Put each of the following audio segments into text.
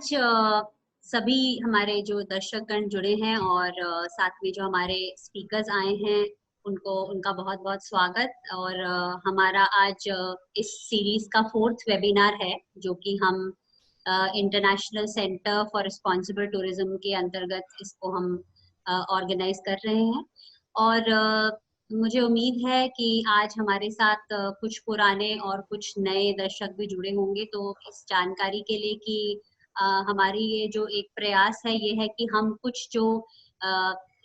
आज सभी हमारे जो दर्शकगण जुड़े हैं और साथ में जो हमारे स्पीकर्स आए हैं उनको उनका बहुत-बहुत स्वागत। और हमारा आज इस सीरीज का 4th वेबिनार है जो कि हम international centre for responsible tourism के अंतर्गत इसको हम ऑर्गेनाइज कर रहे हैं। और मुझे उम्मीद है कि आज हमारे साथ कुछ पुराने और कुछ नए दर्शक भी जुड़े होंगे। तो इस जानकारी के लिए कि हमारी ये जो एक प्रयास है ये है कि हम कुछ जो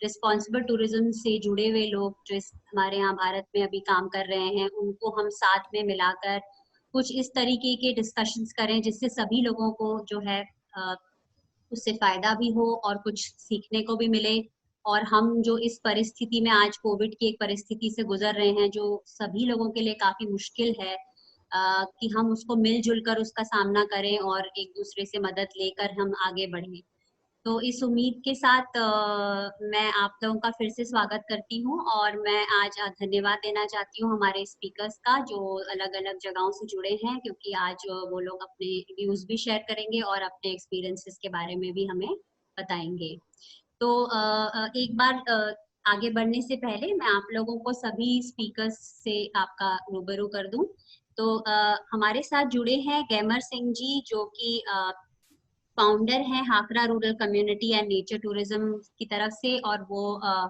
रिस्पॉन्सिबल टूरिज्म से जुड़े हुए लोग जो हमारे यहाँ भारत में अभी काम कर रहे हैं उनको हम साथ में मिलाकर कुछ इस तरीके के डिस्कशंस करें जिससे सभी लोगों को जो है उससे फायदा भी हो और कुछ सीखने को भी मिले। और हम जो इस परिस्थिति में आज कोविड की एक परिस्थिति से गुजर रहे हैं जो सभी लोगों के लिए काफी मुश्किल है, कि हम उसको मिलजुल कर उसका सामना करें और एक दूसरे से मदद लेकर हम आगे बढ़ें। तो इस उम्मीद के साथ मैं आप लोगों का फिर से स्वागत करती हूँ और मैं आज धन्यवाद देना चाहती हूँ हमारे स्पीकर्स का जो अलग-अलग जगहों से जुड़े हैं, क्योंकि आज वो लोग अपने व्यूज भी शेयर करेंगे और अपने एक्सपीरियंसेस के बारे में भी हमें बताएंगे। तो एक बार आगे बढ़ने से पहले मैं आप लोगों को सभी स्पीकर्स से आपका रूबरू कर दूं। तो हमारे साथ जुड़े हैं गैमर सिंह जी जो कि फाउंडर हैं Hakra rural community and nature tourism की तरफ से, और वो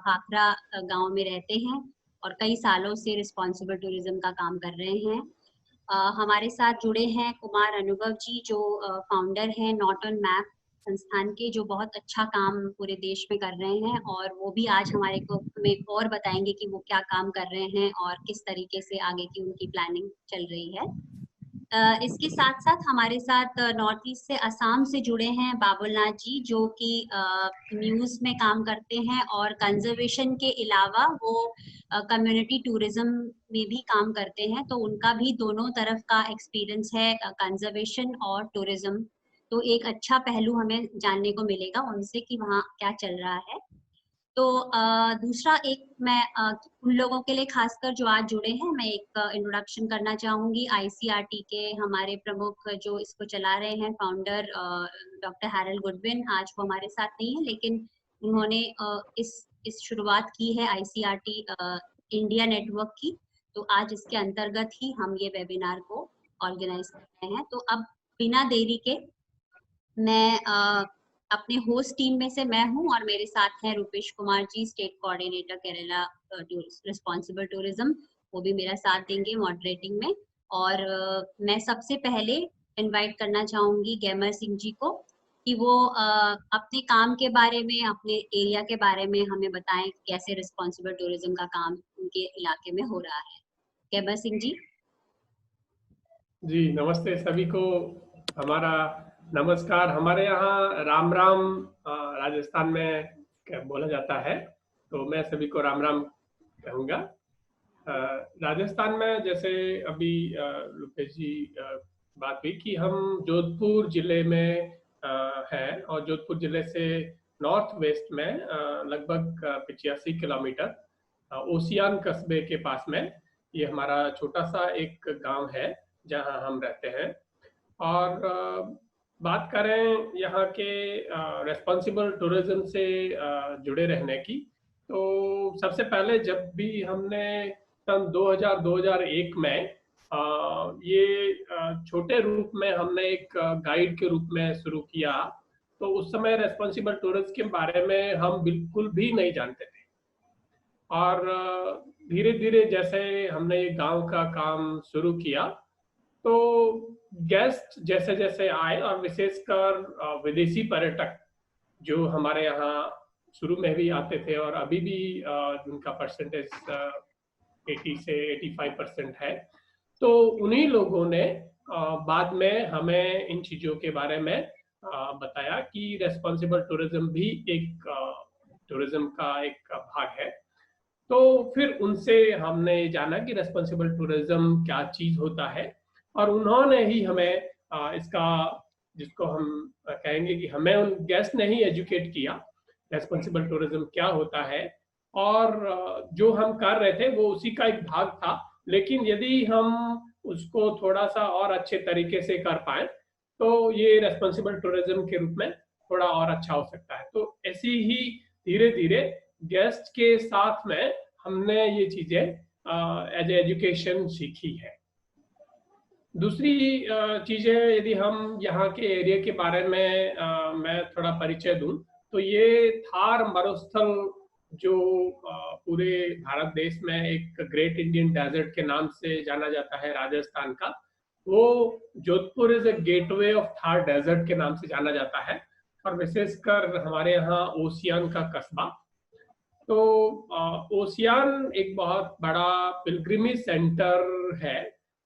हाकरा गांव में रहते हैं और कई सालों से रिस्पॉन्सिबल टूरिज्म का काम कर रहे हैं। हमारे साथ जुड़े हैं कुमार अनुभव जी जो फाउंडर हैं नॉट ऑन मैप संस्थान के, जो बहुत अच्छा काम पूरे देश में कर रहे हैं और वो भी आज हमें और बताएंगे कि वो क्या काम कर रहे हैं और किस तरीके से आगे की उनकी प्लानिंग चल रही है। इसके साथ साथ हमारे साथ नॉर्थ ईस्ट से असम से जुड़े हैं बाबुलनाथ जी जो कि न्यूज में काम करते हैं और कंजर्वेशन के अलावा वो कम्युनिटी टूरिज्म में भी काम करते हैं। तो उनका भी दोनों तरफ का एक्सपीरियंस है, कंजर्वेशन और टूरिज्म। तो एक अच्छा पहलू हमें जानने को मिलेगा उनसे कि वहाँ क्या चल रहा है। तो दूसरा एक मैं उन लोगों के लिए खासकर जो आज जुड़े हैं मैं एक इंट्रोडक्शन करना चाहूंगी। आईसीआरटी के हमारे प्रमुख जो इसको चला रहे हैं फाउंडर डॉक्टर हैरल्ड गुडविन, आज वो हमारे साथ नहीं है लेकिन उन्होंने इस शुरुआत की है आईसीआरटी इंडिया नेटवर्क की। तो आज इसके अंतर्गत ही हम ये वेबिनार को ऑर्गेनाइज कर रहे हैं। तो अब बिना देरी के मैं अपने होस्ट टीम में से मैं हूं और मेरे साथ हैं Rupesh Kumar ji, state coordinator Kerala responsible tourism, वो भी मेरा साथ देंगे मॉडरेटिंग में। और मैं सबसे पहले इनवाइट करना चाहूंगी गैमर सिंह जी को कि वो अपने काम के बारे में, अपने एरिया के बारे में हमें बताएं कैसे रिस्पॉन्सिबल टूरिज्म का काम उनके इलाके में हो रहा है। गैमर सिंह जी। जी नमस्ते सभी को, हमारा नमस्कार। हमारे यहाँ राम राम राजस्थान में बोला जाता है, तो मैं सभी को राम राम कहूँगा। राजस्थान में जैसे अभी रुपेश जी बात हुई कि हम जोधपुर जिले में हैं और जोधपुर जिले से नॉर्थ वेस्ट में लगभग 85 किलोमीटर ओसियान कस्बे के पास में ये हमारा छोटा सा एक गांव है जहां हम रहते हैं। और बात करें यहाँ के रेस्पॉन्सिबल टूरिज्म से जुड़े रहने की, तो सबसे पहले जब भी हमने सन 2000-2001 में ये छोटे रूप में हमने एक गाइड के रूप में शुरू किया, तो उस समय रेस्पॉन्सिबल टूरिज्म के बारे में हम बिल्कुल भी नहीं जानते थे। और धीरे धीरे जैसे हमने ये गांव का काम शुरू किया तो गेस्ट जैसे जैसे आए और विशेषकर विदेशी पर्यटक जो हमारे यहाँ शुरू में भी आते थे और अभी भी जिनका परसेंटेज 80 से 85% है, तो उन्हीं लोगों ने बाद में हमें इन चीज़ों के बारे में बताया कि रेस्पॉन्सिबल टूरिज्म भी एक टूरिज्म का एक भाग है। तो फिर उनसे हमने जाना कि रेस्पॉन्सिबल टूरिज्म क्या चीज़ होता है और उन्होंने ही हमें इसका, जिसको हम कहेंगे कि हमें उन गेस्ट ने ही एजुकेट किया रेस्पॉन्सिबल टूरिज्म क्या होता है। और जो हम कर रहे थे वो उसी का एक भाग था, लेकिन यदि हम उसको थोड़ा सा और अच्छे तरीके से कर पाए तो ये रेस्पॉन्सिबल टूरिज्म के रूप में थोड़ा और अच्छा हो सकता है। तो ऐसी ही धीरे धीरे गेस्ट के साथ में हमने ये चीजें एज एजुकेशन सीखी है। दूसरी चीजें यदि हम यहाँ के एरिया के बारे में मैं थोड़ा परिचय दूं, तो ये थार मरुस्थल जो पूरे भारत देश में एक ग्रेट इंडियन डेजर्ट के नाम से जाना जाता है राजस्थान का, वो Jodhpur is a gateway of Thar desert के नाम से जाना जाता है, और विशेषकर हमारे यहाँ ओसियान का कस्बा। तो ओसियान एक बहुत बड़ा पिलग्रिमेज सेंटर है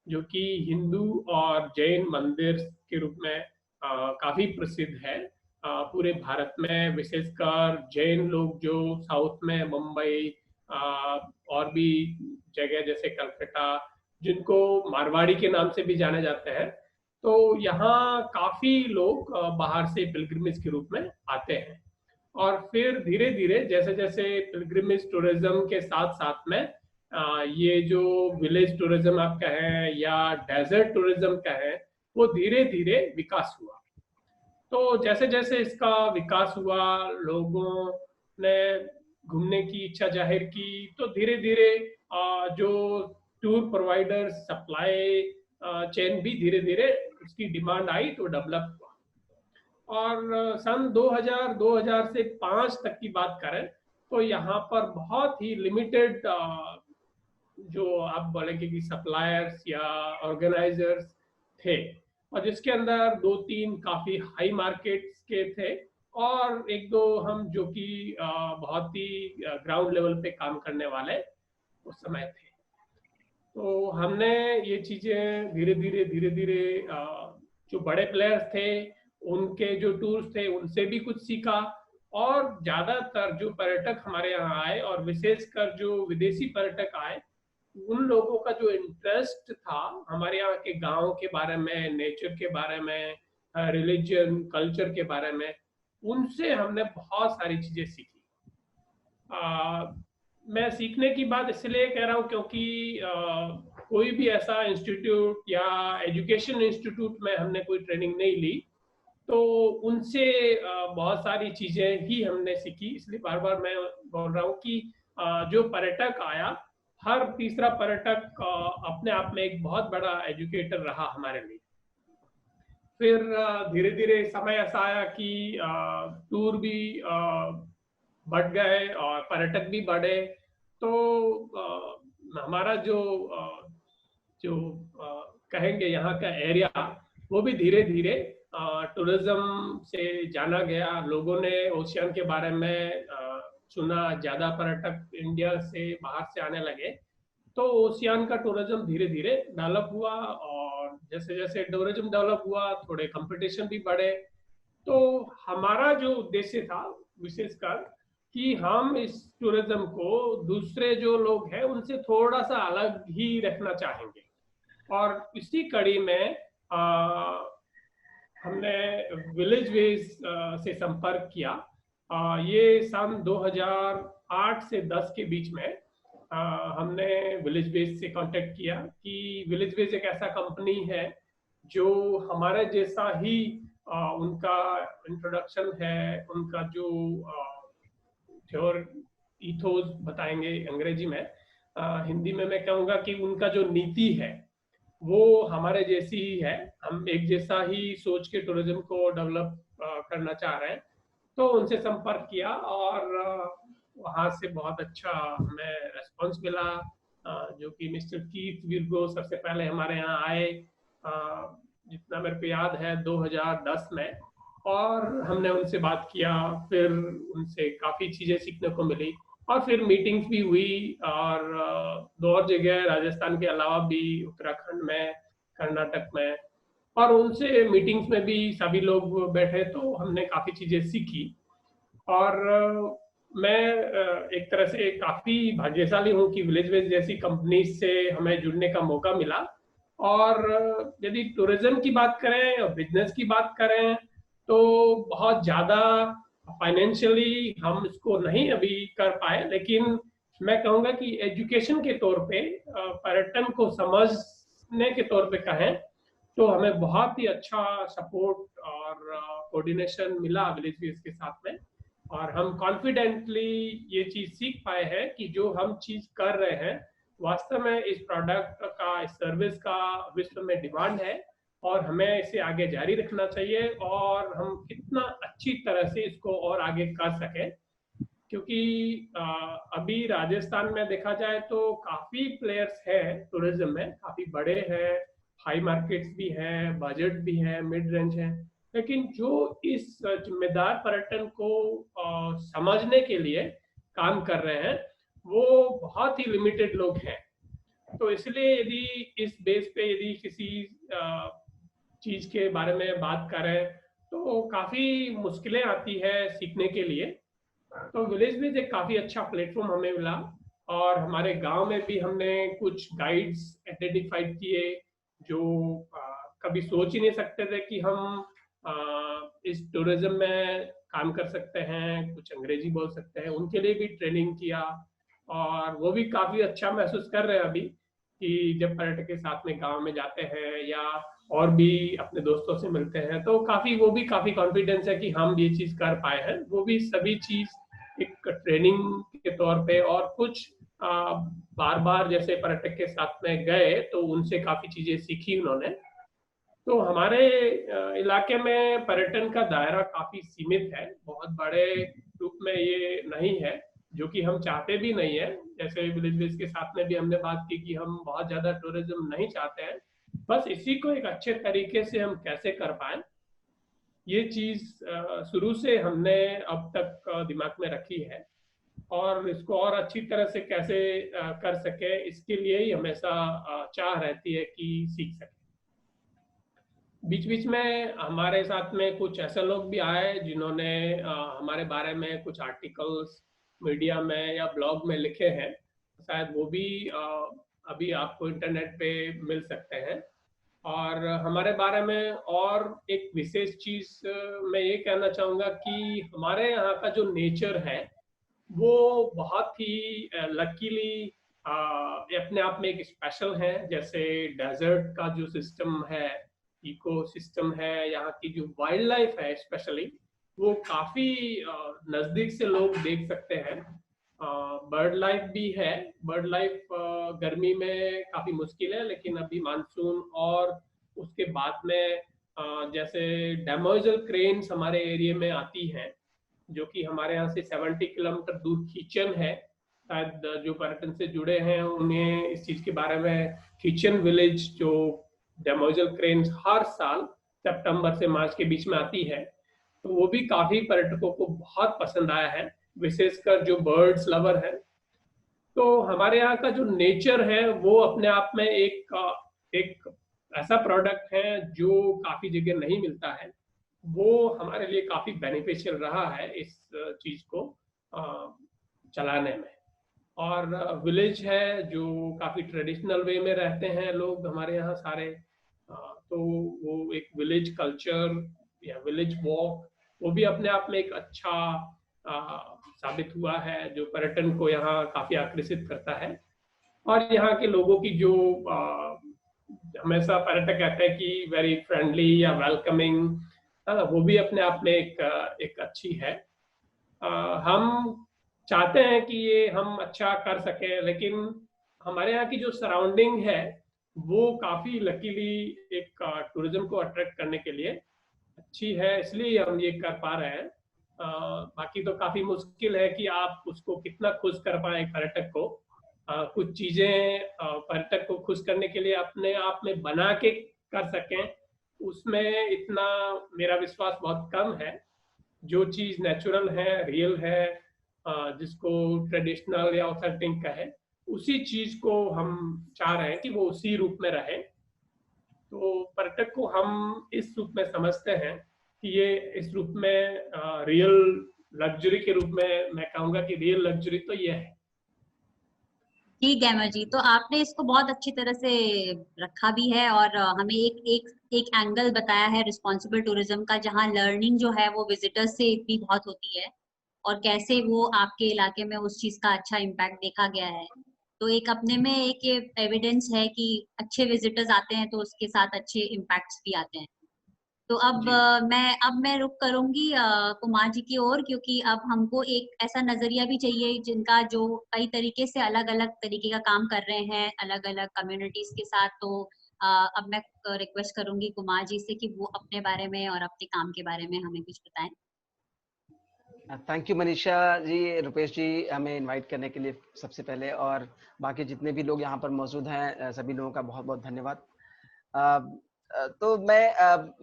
जो कि हिंदू और जैन मंदिर के रूप में काफी प्रसिद्ध है पूरे भारत में। विशेषकर जैन लोग जो साउथ में मुंबई और भी जगह जैसे कलकत्ता, जिनको मारवाड़ी के नाम से भी जाने जाते हैं, तो यहाँ काफी लोग बाहर से पिलग्रिमेज के रूप में आते हैं। और फिर धीरे धीरे जैसे जैसे पिलग्रिमेज टूरिज्म के साथ साथ में ये जो विलेज टूरिज्म आप कहें या डेजर्ट टूरिज्म कहें, वो धीरे धीरे विकास हुआ। तो जैसे जैसे इसका विकास हुआ, लोगों ने घूमने की इच्छा जाहिर की, तो धीरे धीरे जो टूर प्रोवाइडर सप्लाई चेन भी धीरे धीरे उसकी डिमांड आई तो डेवलप हुआ। और सन 2000 से 5 तक की बात करें तो यहाँ पर बहुत ही लिमिटेड जो आप बोलेंगे कि सप्लायर्स या ऑर्गेनाइजर्स थे, और जिसके अंदर 2-3 काफी हाई मार्केट्स के थे और एक दो हम जो कि बहुत ही ग्राउंड लेवल पे काम करने वाले उस समय थे। तो हमने ये चीजें धीरे धीरे जो बड़े प्लेयर्स थे उनके जो टूर्स थे उनसे भी कुछ सीखा, और ज्यादातर जो पर्यटक हमारे यहाँ आए और विशेषकर जो विदेशी पर्यटक आए, उन लोगों का जो इंटरेस्ट था हमारे यहाँ के गांव के बारे में, नेचर के बारे में, रिलीजन कल्चर के बारे में, उनसे हमने बहुत सारी चीजें सीखी। मैं सीखने की बात इसलिए कह रहा हूँ क्योंकि कोई भी ऐसा इंस्टीट्यूट या एजुकेशन इंस्टीट्यूट में हमने कोई ट्रेनिंग नहीं ली, तो उनसे बहुत सारी चीजें ही हमने सीखी। इसलिए बार बार मैं बोल रहा हूँ कि जो पर्यटक आया, हर तीसरा पर्यटक अपने आप में एक बहुत बड़ा एजुकेटर रहा हमारे लिए। फिर धीरे धीरे समय ऐसा आया कि टूर भी बढ़ गए और पर्यटक भी बढ़े, तो हमारा जो कहेंगे यहाँ का एरिया, वो भी धीरे धीरे टूरिज्म से जाना गया। लोगों ने ओशियन के बारे में सुना, ज्यादा पर्यटक इंडिया से बाहर से आने लगे, तो ओशियन का टूरिज्म धीरे धीरे डेवलप हुआ। और जैसे जैसे टूरिज्म डेवलप हुआ, थोड़े कंपटीशन भी बढ़े। तो हमारा जो उद्देश्य था विशेषकर कि हम इस टूरिज्म को दूसरे जो लोग हैं उनसे थोड़ा सा अलग ही रखना चाहेंगे, और इसी कड़ी में हमने विलेज वेज से संपर्क किया। ये सन 2008 से 10 के बीच में हमने विलेज वेज से कांटेक्ट किया कि विलेज वेज एक ऐसा कंपनी है जो हमारे जैसा ही उनका इंट्रोडक्शन है, उनका जो ईथोस बताएंगे अंग्रेजी में, हिंदी में मैं कहूँगा कि उनका जो नीति है वो हमारे जैसी ही है। हम एक जैसा ही सोच के टूरिज्म को डेवलप करना चाह रहे हैं। तो उनसे संपर्क किया और वहाँ से बहुत अच्छा हमें रेस्पॉन्स मिला, जो कि मिस्टर कीथ विर्गो सबसे पहले हमारे यहाँ आए, जितना मेरे को याद है 2010 में, और हमने उनसे बात किया। फिर उनसे काफ़ी चीज़ें सीखने को मिली, और फिर मीटिंग्स भी हुई, और 2 और जगह राजस्थान के अलावा भी उत्तराखंड में, कर्नाटक में, और उनसे मीटिंग्स में भी सभी लोग बैठे, तो हमने काफ़ी चीज़ें सीखी। और मैं एक तरह से काफ़ी भाग्यशाली हूँ कि विलेज वेज जैसी कंपनी से हमें जुड़ने का मौका मिला। और यदि टूरिज्म की बात करें और बिजनेस की बात करें, तो बहुत ज़्यादा फाइनेंशियली हम इसको नहीं अभी कर पाए, लेकिन मैं कहूँगा कि एजुकेशन के तौर पे, पर्यटन को समझने के तौर पे कहें तो हमें बहुत ही अच्छा सपोर्ट और कोऑर्डिनेशन मिला विलेज व्यूज के साथ में, और हम कॉन्फिडेंटली ये चीज़ सीख पाए हैं कि जो हम चीज़ कर रहे हैं वास्तव में इस प्रोडक्ट का, इस सर्विस का विश्व में डिमांड है, और हमें इसे आगे जारी रखना चाहिए, और हम कितना अच्छी तरह से इसको और आगे कर सकें। क्योंकि अभी राजस्थान में देखा जाए तो काफ़ी प्लेयर्स हैं टूरिज्म में, काफ़ी बड़े हैं, हाई मार्केट्स भी हैं, बजट भी है, मिड रेंज है, लेकिन जो इस जिम्मेदार पर्यटन को समझने के लिए काम कर रहे हैं वो बहुत ही लिमिटेड लोग हैं। तो इसलिए यदि इस बेस पे यदि किसी चीज़ के बारे में बात करें तो काफ़ी मुश्किलें आती है सीखने के लिए। तो विलेज विज एक काफ़ी अच्छा प्लेटफॉर्म हमें मिला, और हमारे गांव में भी हमने कुछ गाइड्स आइडेंटिफाइड किए जो कभी सोच ही नहीं सकते थे कि हम इस टूरिज्म में काम कर सकते हैं, कुछ अंग्रेजी बोल सकते हैं, उनके लिए भी ट्रेनिंग किया। और वो भी काफ़ी अच्छा महसूस कर रहे हैं अभी कि जब पर्यटक के साथ में गांव में जाते हैं या और भी अपने दोस्तों से मिलते हैं तो काफ़ी वो भी काफ़ी कॉन्फिडेंस है कि हम ये चीज़ कर पाए हैं। वो भी सभी चीज़ एक ट्रेनिंग के तौर पे, और कुछ बार बार जैसे पर्यटक के साथ में गए तो उनसे काफ़ी चीज़ें सीखी उन्होंने। तो हमारे इलाके में पर्यटन का दायरा काफ़ी सीमित है, बहुत बड़े रूप में ये नहीं है, जो कि हम चाहते भी नहीं है। जैसे विलेज विज के साथ में भी हमने बात की कि हम बहुत ज़्यादा टूरिज्म नहीं चाहते हैं, बस इसी को एक अच्छे तरीके से हम कैसे कर पाए, ये चीज़ शुरू से हमने अब तक दिमाग में रखी है, और इसको और अच्छी तरह से कैसे कर सके इसके लिए ही हमेशा चाह रहती है कि सीख सके। बीच बीच में हमारे साथ में कुछ ऐसे लोग भी आए जिन्होंने हमारे बारे में कुछ आर्टिकल्स मीडिया में या ब्लॉग में लिखे हैं, शायद वो भी अभी आपको इंटरनेट पे मिल सकते हैं। और हमारे बारे में और एक विशेष चीज़ मैं ये कहना चाहूँगा कि हमारे यहाँ का जो नेचर है वो बहुत ही लकीली अपने आप में एक स्पेशल है। जैसे डेजर्ट का जो सिस्टम है, इकोसिस्टम है, यहाँ की जो वाइल्ड लाइफ है स्पेशली, वो काफ़ी नज़दीक से लोग देख सकते हैं। बर्ड लाइफ भी है, बर्ड लाइफ गर्मी में काफ़ी मुश्किल है, लेकिन अभी मानसून और उसके बाद में जैसे डेमोजल क्रेन्स हमारे एरिया में आती हैं, जो कि हमारे यहाँ से 70 किलोमीटर दूर किचन है। शायद जो पर्यटन से जुड़े हैं उन्हें इस चीज़ के बारे में, किचन विलेज जो डेमोजल क्रेन्स हर साल सितंबर से मार्च के बीच में आती है, तो वो भी काफ़ी पर्यटकों को बहुत पसंद आया है, विशेषकर जो बर्ड्स लवर है। तो हमारे यहाँ का जो नेचर है वो अपने आप में एक ऐसा प्रोडक्ट है जो काफ़ी जगह नहीं मिलता है। वो हमारे लिए काफ़ी बेनिफिशियल रहा है इस चीज़ को चलाने में। और विलेज है जो काफ़ी ट्रेडिशनल वे में रहते हैं लोग हमारे यहाँ सारे, तो वो एक विलेज कल्चर या विलेज वॉक, वो भी अपने आप में एक अच्छा साबित हुआ है जो पर्यटन को यहाँ काफ़ी आकर्षित करता है। और यहाँ के लोगों की जो हमेशा पर्यटक कहते हैं कि वेरी फ्रेंडली या वेलकमिंग, वो भी अपने आप में एक अच्छी है। हम चाहते हैं कि ये हम अच्छा कर सकें, लेकिन हमारे यहाँ की जो सराउंडिंग है वो काफ़ी लकीली एक टूरिज्म को अट्रैक्ट करने के लिए अच्छी है, इसलिए हम ये कर पा रहे हैं। बाकी तो काफ़ी मुश्किल है कि आप उसको कितना खुश कर पाए पर्यटक को। कुछ चीज़ें पर्यटक को खुश करने के लिए अपने आप में बना के कर सकें, उसमें इतना मेरा विश्वास बहुत कम है। जो चीज़ नेचुरल है, रियल है, जिसको ट्रेडिशनल या ऑथेंटिक कहे, उसी चीज़ को हम चाह रहे हैं कि वो उसी रूप में रहे। तो पर्यटक को हम इस रूप में समझते हैं कि ये इस रूप में रियल लग्जरी के रूप में मैं कहूँगा कि रियल लग्जरी तो ये है। जी गैमर जी, तो आपने इसको बहुत अच्छी तरह से रखा भी है और हमें एक एंगल बताया है रिस्पॉन्सिबल टूरिज्म का, जहाँ लर्निंग जो है वो विजिटर्स से भी बहुत होती है और कैसे वो आपके इलाके में उस चीज का अच्छा इम्पैक्ट देखा गया है। तो एक अपने में एक ये एविडेंस है कि अच्छे विजिटर्स आते हैं तो उसके साथ अच्छे इम्पैक्ट्स भी आते हैं। तो अब मैं रुख करूंगी कुमार जी की ओर, क्योंकि अब हमको एक ऐसा नजरिया भी चाहिए जिनका जो कई तरीके से अलग अलग तरीके का काम कर रहे हैं अलग अलग कम्युनिटीज के साथ। तो अब मैं रिक्वेस्ट करूंगी कुमार जी से कि वो अपने बारे में और अपने काम के बारे में हमें कुछ बताएं। थैंक यू मनीषा जी, रुपेश जी, हमें इनवाइट करने के लिए सबसे पहले, और बाकी जितने भी लोग यहाँ पर मौजूद हैं सभी लोगों का बहुत बहुत धन्यवाद। तो मैं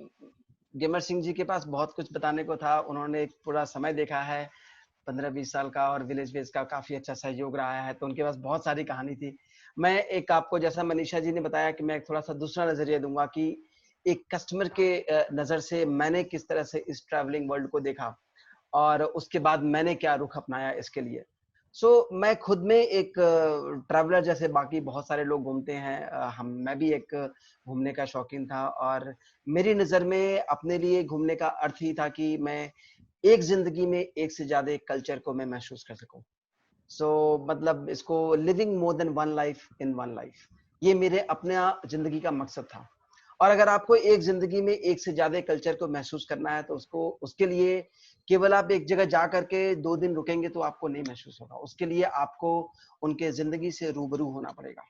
गेमर सिंह जी के पास बहुत कुछ बताने को था। उन्होंने एक पूरा समय देखा है 15-20 साल का, और विलेज बेस का काफी अच्छा सहयोग रहा है, तो उनके पास बहुत सारी कहानी थी। मैं एक आपको, जैसा मनीषा जी ने बताया, कि मैं थोड़ा सा दूसरा नजरिया दूंगा कि एक कस्टमर के नजर से मैंने किस तरह से इस ट्रैवलिंग वर्ल्ड को देखा और उसके बाद मैंने क्या रुख अपनाया इसके लिए। मैं खुद में एक ट्रैवलर जैसे बाकी बहुत सारे लोग घूमते हैं, मैं भी एक घूमने का शौकीन था, और मेरी नज़र में अपने लिए घूमने का अर्थ ही था कि मैं एक जिंदगी में एक से ज्यादा कल्चर को मैं महसूस कर सकूं। मतलब इसको living more than one life in one life, ये मेरे अपने जिंदगी का मकसद था। और अगर आपको एक जिंदगी में एक से ज्यादा कल्चर को महसूस करना है तो उसके लिए केवल आप एक जगह जा करके 2 दिन रुकेंगे तो आपको नहीं महसूस होगा। उसके लिए आपको उनके जिंदगी से रूबरू होना पड़ेगा।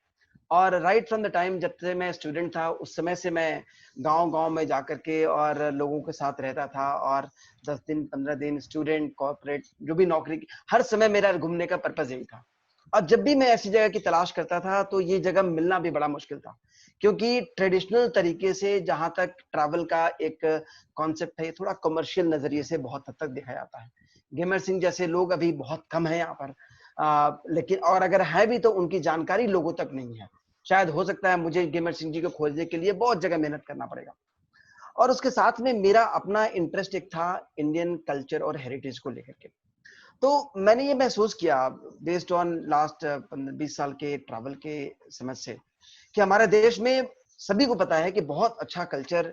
और राइट फ्रॉम द टाइम, जब से मैं स्टूडेंट था उस समय से मैं गांव-गांव में जा करके और लोगों के साथ रहता था, और 10 दिन 15 दिन स्टूडेंट, कॉर्पोरेट, जो भी नौकरी की, हर समय मेरा घूमने का पर्पस यही था। और जब भी मैं ऐसी जगह की तलाश करता था तो ये जगह मिलना भी बड़ा मुश्किल था, क्योंकि ट्रेडिशनल तरीके से जहां तक ट्रैवल का एक कॉन्सेप्ट है, ये थोड़ा कमर्शियल नजरिए से बहुत हद तक देखा जाता है। गेमर सिंह जैसे लोग अभी बहुत कम हैं यहाँ पर, लेकिन और अगर है भी तो उनकी जानकारी लोगों तक नहीं है। शायद हो सकता है मुझे गेमर सिंह जी को खोजने के लिए बहुत जगह मेहनत करना पड़ेगा। और उसके साथ में मेरा अपना इंटरेस्ट एक था इंडियन कल्चर और हेरिटेज को लेकर के। तो मैंने ये महसूस किया बेस्ड ऑन लास्ट 15-20 साल के ट्रैवल के समझ से, कि हमारे देश में सभी को पता है कि बहुत अच्छा कल्चर,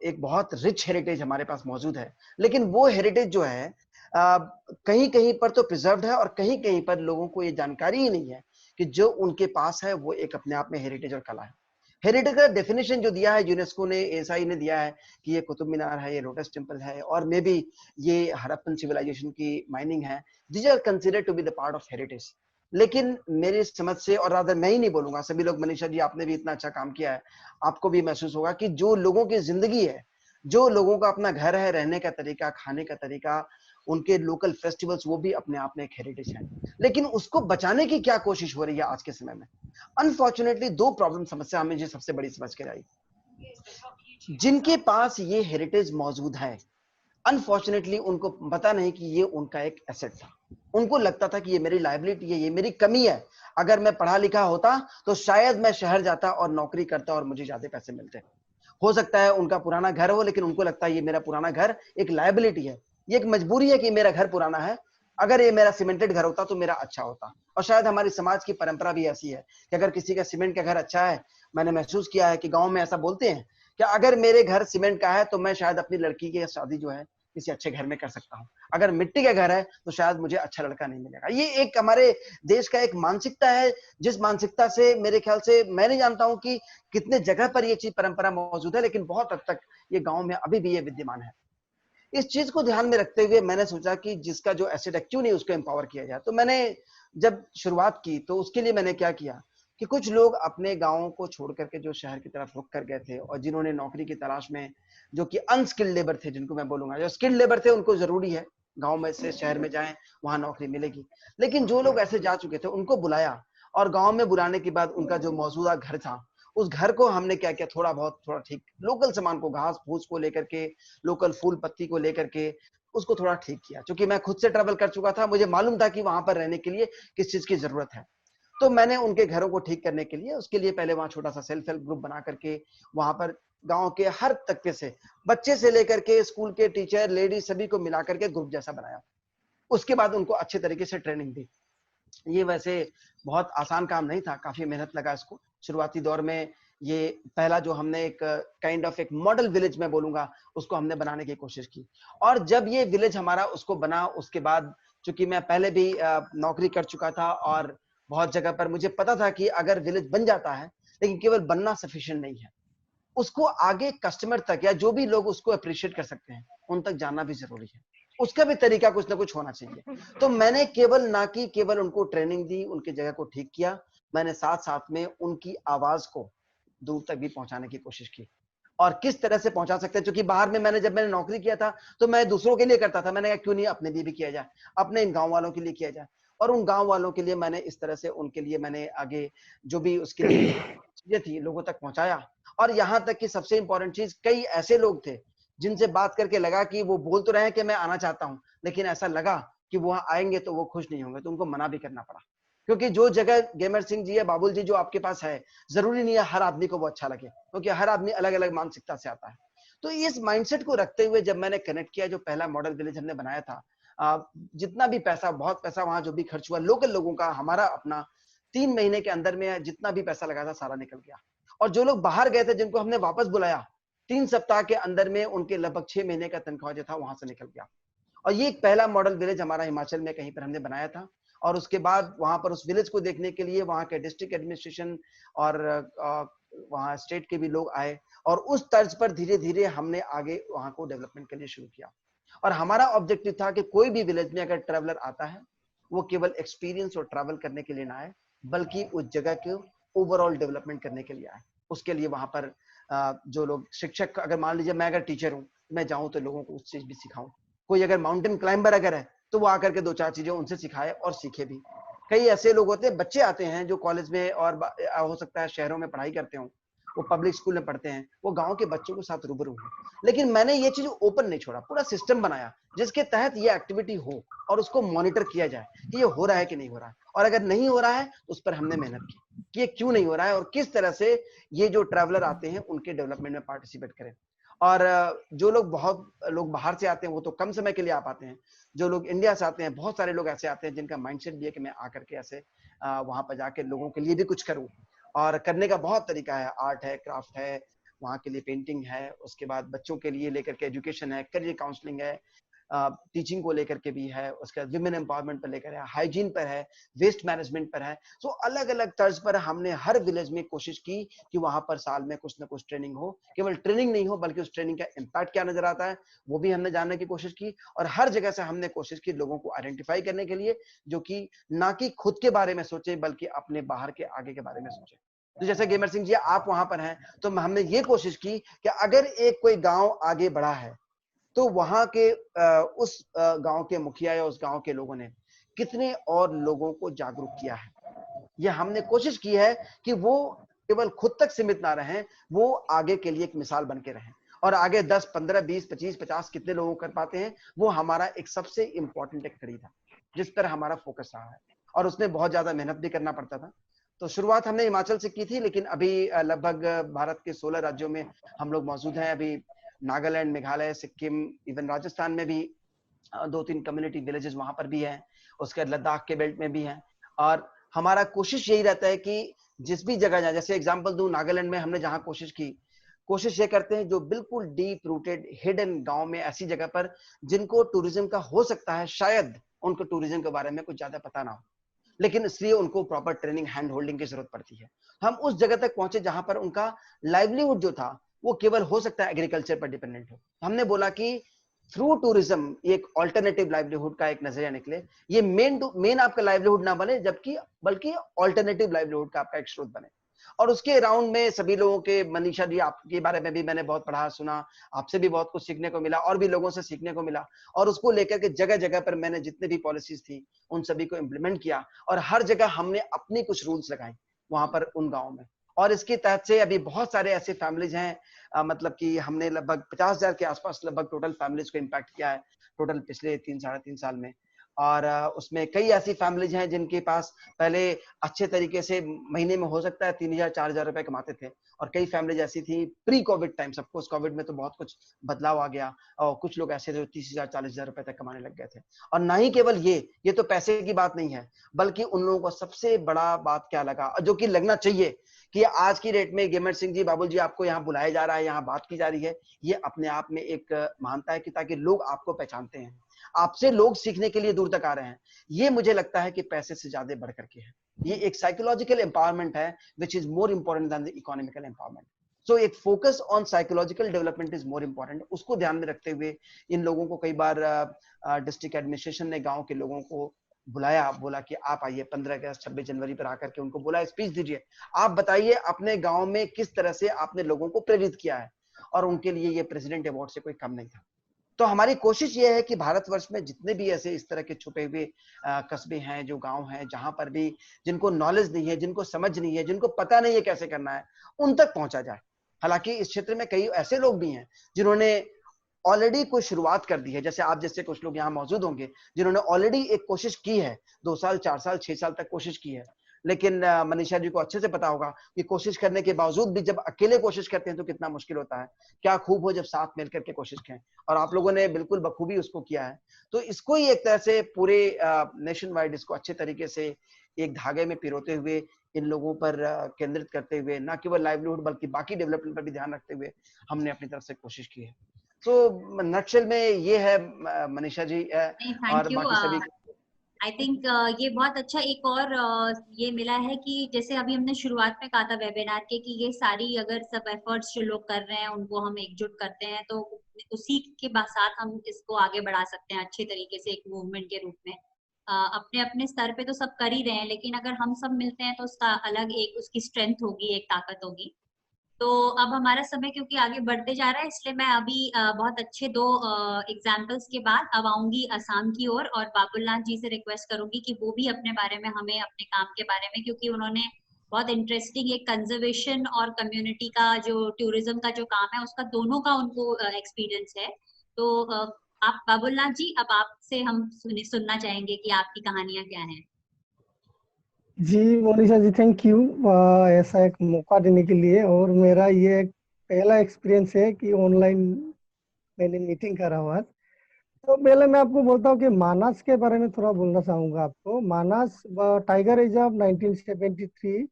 एक बहुत रिच हेरिटेज हमारे पास मौजूद है, लेकिन वो हेरिटेज जो है कहीं कहीं पर तो प्रिजर्व्ड है, और कहीं कहीं पर लोगों को ये जानकारी ही नहीं है कि जो उनके पास है वो एक अपने आप में हेरिटेज और कला है। हेरिटेज का डेफिनेशन जो दिया है यूनेस्को ने, एएसआई ने दिया है कि ये कुतुब मीनार है, ये लोटस टेम्पल है, और मे बी ये हड़प्पन सिविलाइजेशन की माइनिंग है, these are considered to be the part of heritage. लेकिन मेरी समझ से, और रादर मैं ही नहीं बोलूंगा, सभी लोग, मनीषा जी आपने भी इतना अच्छा काम किया है, आपको भी महसूस होगा कि जो लोगों की जिंदगी है, जो लोगों का अपना घर है, रहने का तरीका, खाने का तरीका, उनके लोकल फेस्टिवल्स, वो भी अपने आप में एक हेरिटेज है। लेकिन उसको बचाने की क्या कोशिश हो रही है आज के समय में? अनफॉर्चुनेटली दो प्रॉब्लम समस्या हमें जो सबसे बड़ी समझ के आई, जिनके पास ये हेरिटेज मौजूद है, अनफॉर्चुनेटली उनको पता नहीं कि ये उनका एक एसेट था। उनको लगता था कि ये मेरी लायबिलिटी है, ये मेरी कमी है। अगर मैं पढ़ा लिखा होता तो शायद मैं शहर जाता और नौकरी करता और मुझे ज्यादा पैसे मिलते। हो सकता है उनका पुराना घर हो, लेकिन उनको लगता है ये मेरा पुराना घर एक लायबिलिटी है, ये एक मजबूरी है कि मेरा घर पुराना है। अगर ये मेरा सीमेंटेड घर होता तो मेरा अच्छा होता। और शायद हमारी समाज की परंपरा भी ऐसी है कि अगर किसी का सीमेंट का घर अच्छा है, मैंने महसूस किया है कि गांव में ऐसा बोलते हैं कि अगर मेरे घर सीमेंट का है तो मैं शायद अपनी लड़की की शादी जो है किसी अच्छे घर में कर सकता हूँ। अगर मिट्टी का घर है तो शायद मुझे अच्छा लड़का नहीं मिलेगा। ये एक हमारे देश का एक मानसिकता है, जिस मानसिकता से मेरे ख्याल से, मैं नहीं जानता हूँ कि कितने जगह पर ये चीज परंपरा मौजूद है, लेकिन बहुत हद तक ये गांव में अभी भी ये विद्यमान है। इस चीज को ध्यान में रखते हुए मैंने सोचा कि जिसका जो एसेट है क्यों नहीं उसको एम्पावर किया जाए। तो मैंने जब शुरुआत की तो उसके लिए मैंने क्या किया कि कुछ लोग अपने गांवों को छोड़ करके जो शहर की तरफ रुक कर गए थे, और जिन्होंने नौकरी की तलाश में, जो कि अनस्किल्ड लेबर थे, जिनको मैं बोलूंगा, जो स्किल्ड लेबर थे उनको जरूरी है गांव में से शहर में जाएं, वहां नौकरी मिलेगी, लेकिन जो लोग ऐसे जा चुके थे उनको बुलाया, और गांव में बुलाने के बाद उनका जो मौजूदा घर था उस घर को हमने क्या किया, थोड़ा ठीक लोकल सामान को, घास फूस को लेकर के, लोकल फूल पत्ती को लेकर के उसको थोड़ा ठीक किया। क्योंकि मैं खुद से ट्रैवल कर चुका था, मुझे मालूम था कि वहां पर रहने के लिए किस चीज की जरूरत है। तो मैंने उनके घरों को ठीक करने के लिए, उसके लिए पहले वहां छोटा सा सेल्फ हेल्प ग्रुप बना करके वहां पर गांव के हर तबके से, बच्चे से लेकर के स्कूल के टीचर, लेडीज, सभी को मिला करके ग्रुप जैसा बनाया। उसके बाद उनको अच्छे तरीके से ट्रेनिंग दी। ये वैसे बहुत आसान काम नहीं था, काफी मेहनत लगा इसको। शुरुआती दौर में ये पहला जो हमने एक काइंड ऑफ एक मॉडल विलेज में बोलूंगा, उसको हमने बनाने की कोशिश की। और जब ये विलेज हमारा उसको बना, उसके बाद चूंकि मैं पहले भी नौकरी कर चुका था और बहुत जगह पर मुझे पता था कि अगर विलेज बन जाता है, लेकिन केवल बनना सफिशिएंट नहीं है, उसको आगे कस्टमर तक या जो भी लोग उसको अप्रिशिएट कर सकते हैं उन तक जाना भी जरूरी है। उसका भी तरीका कुछ ना कुछ होना चाहिए। तो मैंने केवल उनको ट्रेनिंग दी, उनकी जगह को ठीक किया, मैंने साथ साथ में उनकी आवाज को दूर तक भी पहुंचाने की कोशिश की। और किस तरह से पहुंचा सकते हैं, क्योंकि बाहर में जब मैंने नौकरी किया था तो मैं दूसरों के लिए करता था, मैंने कहा क्यों नहीं अपने लिए भी किया जाए, अपने इन गांव वालों के लिए किया जाए। और उन गांव वालों के लिए मैंने इस तरह से उनके लिए मैंने आगे जो भी उसके लिए चीजें थी लोगों तक पहुंचाया। और यहाँ तक कि सबसे इंपॉर्टेंट चीज, कई ऐसे लोग थे जिनसे बात करके लगा कि वो बोल तो रहे हैं कि मैं आना चाहता हूँ, लेकिन ऐसा लगा कि वो आएंगे तो वो खुश नहीं होंगे, तो उनको मना भी करना पड़ा। क्योंकि जो जगह गेमर सिंह जी या बाबुल जी जो आपके पास है, जरूरी नहीं है हर आदमी को वो अच्छा लगे, क्योंकि हर आदमी अलग अलग मानसिकता से आता है। तो इस माइंडसेट को रखते हुए जब मैंने कनेक्ट किया, जो पहला मॉडल विलेज हमने बनाया था, जितना भी पैसा, बहुत पैसा वहां जो भी खर्च हुआ, लोकल लोगों का, हमारा अपना, 3 महीने के अंदर में जितना भी पैसा लगा था सारा निकल गया। और जो लोग बाहर गए थे जिनको हमने वापस बुलाया, 3 सप्ताह के अंदर में उनके लगभग 6 महीने का तनख्वाह जो था वहां से निकल गया। और ये एक पहला मॉडल विलेज हमारा हिमाचल में कहीं पर हमने बनाया था। और उसके बाद वहां पर उस विलेज को देखने के लिए वहां के डिस्ट्रिक्ट एडमिनिस्ट्रेशन और वहां स्टेट के भी लोग आए, और उस तर्ज पर धीरे धीरे हमने आगे वहां को डेवलपमेंट के लिए शुरू किया। और हमारा ऑब्जेक्टिव था कि कोई भी विलेज में अगर ट्रैवलर आता है, वो केवल एक्सपीरियंस और ट्रैवल करने के लिए ना आए, बल्कि उस जगह के ओवरऑल डेवलपमेंट करने के लिए आए। उसके लिए वहां पर जो लोग शिक्षक, अगर मान लीजिए मैं अगर टीचर हूँ, मैं जाऊं तो लोगों को उस चीज भी सिखाऊं। कोई अगर माउंटेन क्लाइंबर अगर है तो वो आकर के 2-4 चीजें उनसे सिखाए और सीखे भी। कई ऐसे लोग होते हैं, बच्चे आते हैं जो कॉलेज में और हो सकता है शहरों में पढ़ाई करते हो, वो पब्लिक स्कूल में पढ़ते हैं, वो गांव के बच्चों के साथ रूबरू हैं। लेकिन मैंने ये चीज ओपन नहीं छोड़ा, पूरा सिस्टम बनाया जिसके तहत ये एक्टिविटी हो और उसको मॉनिटर किया जाए कि ये हो रहा है कि नहीं हो रहा है। और अगर नहीं हो रहा है तो उस पर हमने मेहनत की कि ये क्यों नहीं हो रहा है और किस तरह से ये जो ट्रैवलर आते हैं उनके डेवलपमेंट में पार्टिसिपेट करें। और जो लोग, बहुत लोग बाहर से आते हैं वो तो कम समय के लिए आ पाते हैं, जो लोग इंडिया से आते हैं, बहुत सारे लोग ऐसे आते हैं जिनका माइंडसेट भी है कि मैं आकर के ऐसे वहां पर जाके लोगों के लिए भी कुछ करूं। और करने का बहुत तरीका है, आर्ट है, क्राफ्ट है, वहाँ के लिए पेंटिंग है, उसके बाद बच्चों के लिए लेकर के एजुकेशन है, करियर काउंसलिंग है, टीचिंग को लेकर के भी है, उसके बाद विमेन एम्पावरमेंट पर लेकर है, हाइजीन पर है, वेस्ट मैनेजमेंट पर है। सो अलग अलग तर्ज पर हमने हर विलेज में कोशिश की कि वहां पर साल में कुछ ना कुछ ट्रेनिंग हो। केवल ट्रेनिंग नहीं हो बल्कि उस ट्रेनिंग का इम्पैक्ट क्या नजर आता है वो भी हमने जानने की कोशिश की। और हर जगह से हमने कोशिश की लोगों को आइडेंटिफाई करने के लिए, जो कि ना कि खुद के बारे में सोचे बल्कि अपने बाहर के आगे के बारे में सोचे। तो जैसे गेमर सिंह जी आप वहां पर हैं, तो हमने ये कोशिश की कि अगर एक कोई गांव आगे बढ़ा है तो वहां के उस गांव के मुखिया या उस गांव के लोगों ने कितने और लोगों को जागरूक किया है। ये हमने कोशिश की है कि वो केवल खुद तक सीमित ना रहें, वो आगे के लिए एक मिसाल बन के रहें। और आगे 10, 15, 20, 25, 50 कितने लोगों कर पाते हैं, वो हमारा एक सबसे इंपॉर्टेंट एक खड़ी था जिस पर हमारा फोकस रहा है। और उसमें बहुत ज्यादा मेहनत भी करना पड़ता था। तो शुरुआत हमने हिमाचल से की थी, लेकिन अभी लगभग भारत के 16 राज्यों में हम लोग मौजूद हैं। अभी नागालैंड, मेघालय, सिक्किम, इवन राजस्थान में भी 2-3 कम्युनिटी विलेजेस वहां पर भी हैं, उसके लद्दाख के बेल्ट में भी हैं। और हमारा कोशिश यही रहता है कि जिस भी जगह जाए, जैसे एग्जांपल दूं, नागालैंड में हमने जहां कोशिश की, कोशिश ये करते हैं जो बिल्कुल डीप रूटेड हिडन गांव में, ऐसी जगह पर जिनको टूरिज्म का हो सकता है शायद उनको टूरिज्म के बारे में कुछ ज्यादा पता ना हो, लेकिन इसलिए उनको प्रॉपर ट्रेनिंग, हैंड होल्डिंग की जरूरत पड़ती है। हम उस जगह तक पहुंचे जहां पर उनका लाइवलीहुड जो था वो केवल हो सकता है एग्रीकल्चर पर डिपेंडेंट हो। हमने बोला कि थ्रू टूरिज्म एक ऑल्टरनेटिव लाइवलीहुड का एक नजरिया निकले, ये मेन आपका लाइवलीहुड ना बने, जबकि बल्कि ऑल्टरनेटिव लाइवलीहुड का आपका एक स्रोत बने। और उसके अराउंड में सभी लोगों के, मनीषा जी आपके बारे में भी मैंने बहुत पढ़ा सुना, आपसे भी बहुत कुछ सीखने को मिला और भी लोगों से सीखने को मिला। और उसको लेकर के जगह जगह पर मैंने जितने भी पॉलिसीज थी उन सभी को इम्प्लीमेंट किया, और हर जगह हमने अपनी कुछ रूल्स लगाए वहां पर उन गाँव में। और इसके तहत से अभी बहुत सारे ऐसे फैमिलीज हैं, मतलब कि हमने लगभग 50,000 के आसपास लगभग टोटल फैमिलीज को इम्पैक्ट किया है टोटल पिछले 3-3.5 साल में। और उसमें कई ऐसी फैमिलीज हैं जिनके पास पहले अच्छे तरीके से महीने में हो सकता है 3,000-4,000 रुपए कमाते थे, और कई फैमिलीज ऐसी थी प्री कोविड टाइम, सब कुछ कोविड में तो बहुत कुछ बदलाव आ गया, और कुछ लोग ऐसे जो 30,000-40,000 रुपए तक कमाने लग गए थे। और ना ही केवल ये तो पैसे की बात नहीं है, बल्कि उन लोगों को सबसे बड़ा बात क्या लगा, जो कि लगना चाहिए, कि आज की डेट में गेमर सिंह जी, बाबुल जी आपको यहाँ बुलाया जा रहा है, यहाँ बात की जा रही है, ये अपने आप में एक महानता है कि ताकि लोग आपको पहचानते हैं। आपसे लोग सीखने के लिए दूर तक आ रहे हैं। ये मुझे लगता है कि पैसे से ज्यादा बढ़ करके है। ये एक साइकोलॉजिकल एम्पावरमेंट है which is more important than the economical empowerment. So एक focus on psychological development is more important. उसको ध्यान में रखते हुए इन लोगों को कई बार डिस्ट्रिक्ट एडमिनिस्ट्रेशन ने गांव के लोगों को बुलाया, बोला कि आप आइए 15 अगस्त 26 जनवरी पर आकर के उनको बोला स्पीच दीजिए, आप बताइए अपने गांव में किस तरह से आपने लोगों को प्रेरित किया है। और उनके लिए ये प्रेसिडेंट अवार्ड से कोई कम नहीं था। तो हमारी कोशिश ये है कि भारतवर्ष में जितने भी ऐसे इस तरह के छुपे हुए कस्बे हैं, जो गांव हैं, जहां पर भी जिनको नॉलेज नहीं है, जिनको समझ नहीं है, जिनको पता नहीं है कैसे करना है, उन तक पहुंचा जाए। हालांकि इस क्षेत्र में कई ऐसे लोग भी हैं जिन्होंने ऑलरेडी कोई शुरुआत कर दी है, जैसे आप जैसे कुछ लोग यहाँ मौजूद होंगे जिन्होंने ऑलरेडी एक कोशिश की है, 2 साल 4 साल 6 साल तक कोशिश की है। लेकिन मनीषा जी को अच्छे से पता होगा कि कोशिश करने के बावजूद भी जब अकेले कोशिश करते हैं तो कितना मुश्किल होता है। क्या खूब हो जब साथ मिलकर के कोशिश करें, और आप लोगों ने बिल्कुल बखूबी उसको किया है। तो इसको ही एक तरह से पूरे नेशन वाइड इसको अच्छे तरीके से एक धागे में पिरोते हुए इन लोगों पर केंद्रित करते हुए, न केवल लाइवलीहुड बल्कि बाकी डेवलपमेंट पर भी ध्यान रखते हुए हमने अपनी तरफ से कोशिश की है। तो नटशेल में ये है मनीषा जी, और बाकी सभी आई थिंक ये बहुत अच्छा एक और ये मिला है कि जैसे अभी हमने शुरुआत में कहा था वेबिनार के कि ये सारी अगर सब एफर्ट्स जो लोग कर रहे हैं उनको हम एकजुट करते हैं तो उसी के साथ हम इसको आगे बढ़ा सकते हैं अच्छे तरीके से एक मूवमेंट के रूप में। अपने अपने स्तर पे तो सब कर ही रहे हैं, लेकिन अगर हम सब मिलते हैं तो उसका अलग एक उसकी स्ट्रेंथ होगी, एक ताकत होगी। तो अब हमारा समय क्योंकि आगे बढ़ते जा रहा है, इसलिए मैं अभी बहुत अच्छे 2 एग्जाम्पल्स के बाद अब आऊंगी असम की ओर और बाबुलनाथ जी से रिक्वेस्ट करूंगी कि वो भी अपने बारे में हमें अपने काम के बारे में, क्योंकि उन्होंने बहुत इंटरेस्टिंग एक कंजर्वेशन और कम्युनिटी का जो टूरिज्म का जो काम है उसका दोनों का उनको एक्सपीरियंस है। तो आप बाबुलनाथ जी, अब आपसे हम सुनना चाहेंगे कि आपकी कहानियां क्या हैं। जी मोनिशा जी, थैंक यू ऐसा एक मौका देने के लिए। और मेरा ये एक पहला एक्सपीरियंस है कि ऑनलाइन मैंने मीटिंग करा हुआ। तो पहले मैं आपको बोलता हूँ कि मानस के बारे में थोड़ा बोलना चाहूंगा आपको। Manas tiger reserve 1973,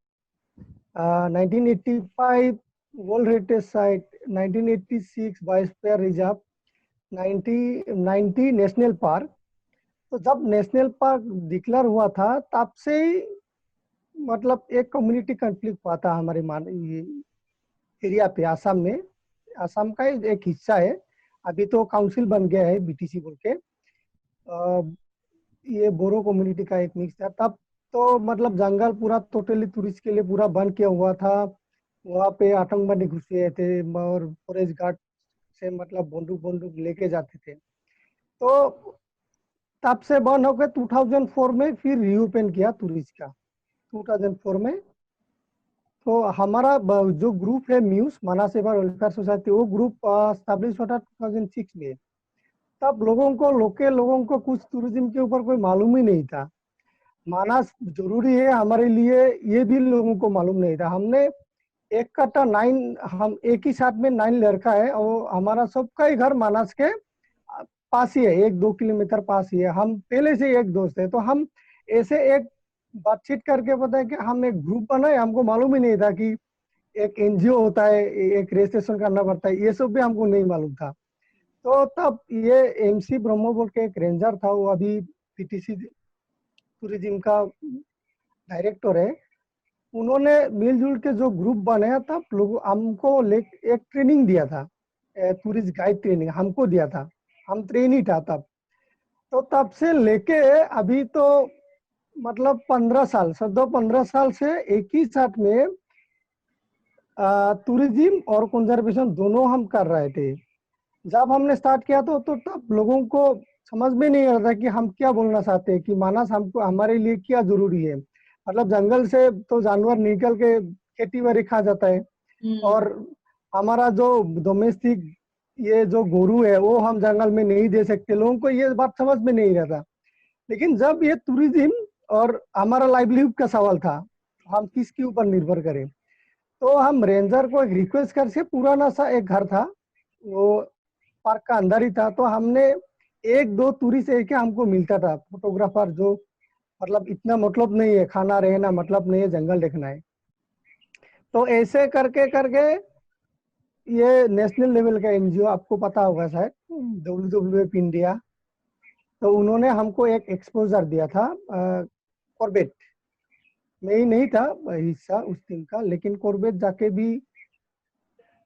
1985 world heritage site, 1986 biosphere reserve, 1990 national park. तो जब नेशनल पार्क डिक्लेयर हुआ था तब से ही मतलब एक कम्युनिटी कॉन्फ्लिक्ट हुआ था हमारे एरिया पे, आसाम में। आसाम का एक हिस्सा है, अभी तो काउंसिल बन गया है बीटीसी बोल के। ये बोरो कम्युनिटी का एक मिक्स था। तब तो मतलब जंगल पूरा टोटली टूरिस्ट के लिए पूरा बंद किया हुआ था। वहाँ पे आतंकवादी घुसे थे और फॉरेस्ट गार्ड से मतलब बंदूक लेके जाते थे। तो तब से बंद हो गए। 2004 में फिर रीओपन किया टूरिस्ट का, 2004 में। तो हमारा जो ग्रुप है म्यूज मानस एवर वेलफेयर सोसाइटी, वो ग्रुप स्टैब्लिश होता 2006 में। तब लोकल लोगों को कुछ टूरिज्म के ऊपर कोई मालूम ही नहीं था। मानस जरूरी है हमारे लिए ये भी लोगों को मालूम नहीं था। हमने एक कट्टा 9, हम एक ही साथ में 9 लड़का है और हमारा सबका ही घर मानस के पास ही है, 1-2 किलोमीटर पास ही है। हम पहले से एक दोस्त है, तो हम ऐसे एक बातचीत करके पता है कि हम एक ग्रुप बनाए। हमको मालूम ही नहीं था कि एक एनजीओ होता है, एक रजिस्ट्रेशन करना पड़ता है, ये सब भी हमको नहीं मालूम था। तो तब ये एमसी ब्रह्मो बोल के एक रेंजर था, वो अभी पीटीसी टूरिज्म का डायरेक्टर है। उन्होंने मिलजुल के जो ग्रुप बनाया था, लोग हमको एक ट्रेनिंग दिया था, टूरिस्ट गाइड ट्रेनिंग हमको दिया था। हम ट्रेनी था तब। तो तब से लेके अभी तो मतलब 15 साल, 15 साल से एक ही साथ में टूरिज्म और कंजर्वेशन दोनों हम कर रहे थे। जब हमने स्टार्ट किया तो तब लोगों को समझ में नहीं आ रहा था कि हम क्या बोलना चाहते हैं, कि मानस हमको हमारे लिए क्या जरूरी है। मतलब जंगल से तो जानवर निकल के खेती बाड़ी खा जाता है, और हमारा जो डोमेस्टिक ये जो गोरू है वो हम जंगल में नहीं दे सकते। लोगों को ये बात समझ में नहीं रहता। लेकिन जब ये टूरिज्म और हमारा लाइवलीहुड का सवाल था, हम किसके ऊपर निर्भर करें, तो हम रेंजर को एक रिक्वेस्ट करके, पुराना सा एक घर था वो पार्क का अंदर ही था, तो हमने 1-2 टूरिस्ट एक हमको मिलता था फोटोग्राफर, जो मतलब इतना मतलब नहीं है खाना रहना, मतलब नहीं है जंगल देखना है। तो ऐसे करके करके ये नेशनल लेवल का एनजीओ, आपको पता होगा शायद, WWF इंडिया, तो उन्होंने हमको एक एक्सपोजर दिया था। कॉर्बेट में ही नहीं था हिस्सा उस टीम का, लेकिन कॉर्बेट जाके भी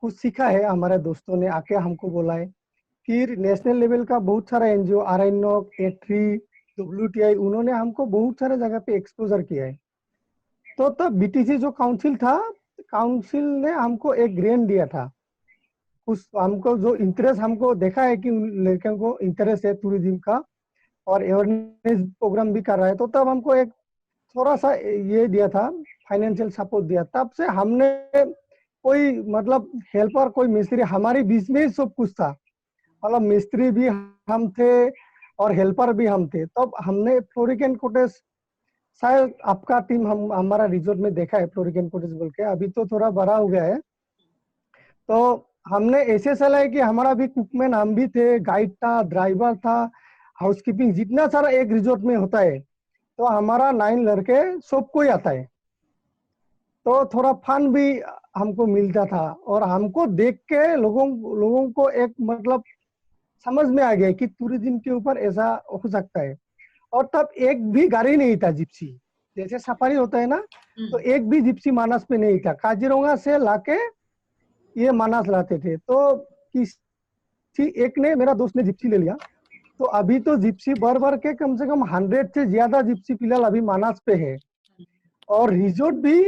कुछ सीखा है। हमारे दोस्तों ने आके हमको बोला है। फिर नेशनल लेवल का बहुत सारा एनजीओ, आरआईनॉक, A3, WTI, उन्होंने हमको बहुत सारे जगह पे एक्सपोजर किया है। तो तब BTC जो काउंसिल था, काउंसिल ने हमको एक ग्रेन दिया था। उस हमको जो इंटरेस्ट हमको देखा है कि उन लड़कियों को इंटरेस्ट है टूरिज्म का और अवेयरनेस प्रोग्राम भी कर रहा है, तो तब हमको एक थोड़ा सा ये दिया था, फाइनेंशियल सपोर्ट दिया। तब से हमने कोई मतलब हेल्पर, कोई मिस्त्री, हमारे बीच में ही सब कुछ था। मतलब मिस्त्री भी हम थे और हेल्पर भी हम थे। तब हमने फ्लोरिकन कॉटेज, शायद आपका टीम हमारा रिजॉर्ट में देखा है फ्लोरिकन कॉटेज बोल के, अभी तो थोड़ा बड़ा हो गया है। तो हमने ऐसे चलाए कि हमारा भी कुकमैन हम भी थे, गाइड था, ड्राइवर था, हाउसकीपिंग, जितना सारा एक रिजॉर्ट में होता है, तो हमारा 9 लड़के सबको ही आता है। तो थोड़ा फन भी हमको मिलता था और हमको देख के लोगों को एक मतलब समझ में आ गया कि टूरिज्म के ऊपर ऐसा हो सकता है। और तब एक भी गाड़ी नहीं था जिप्सी, जैसे सफारी होता है ना, तो एक भी जिप्सी मानस में नहीं था। काजीरंगा से लाके ये मानस लाते थे। तो किसी एक ने, मेरा दोस्त ने जिप्सी ले लिया। तो अभी तो जिप्सी भर के कम से कम 100 से ज्यादा जिप्सी फिलहाल अभी मानस पे है। और रिजोर्ट भी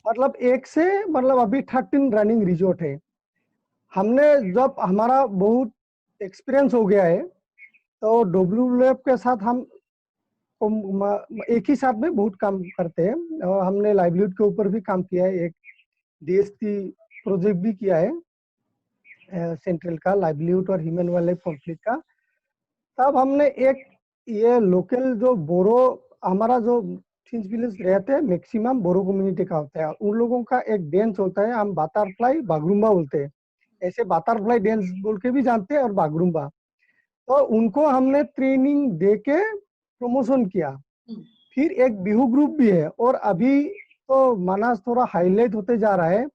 मतलब एक से मतलब अभी 13 रनिंग रिजोर्ट है। हमने जब हमारा बहुत एक्सपीरियंस हो गया है, तो WWF के साथ हम एक ही साथ में बहुत काम करते हैं और हमने लाइवलीहुड के ऊपर भी काम किया है। एक DST प्रोजेक्ट भी किया है सेंट्रल का, लाइवलीहुड और ह्यूमन वाइल्ड लाइफ कॉन्फ्लिक्ट का। तब हमने एक ये लोकल जो बोरो, हमारा जो फिंच विलेज रहते हैं मैक्सिमम बोरो कम्युनिटी का होता है, उन लोगों का एक डांस होता है, हम बटरफ्लाई बागरुम्बा बोलते हैं। ऐसे बटरफ्लाई डांस बोल के भी जानते हैं और बागरुम्बा। तो उनको हमने ट्रेनिंग दे के प्रमोशन किया। फिर एक बिहू ग्रुप भी है। और अभी तो मानस थोड़ा हाईलाइट होते जा रहा है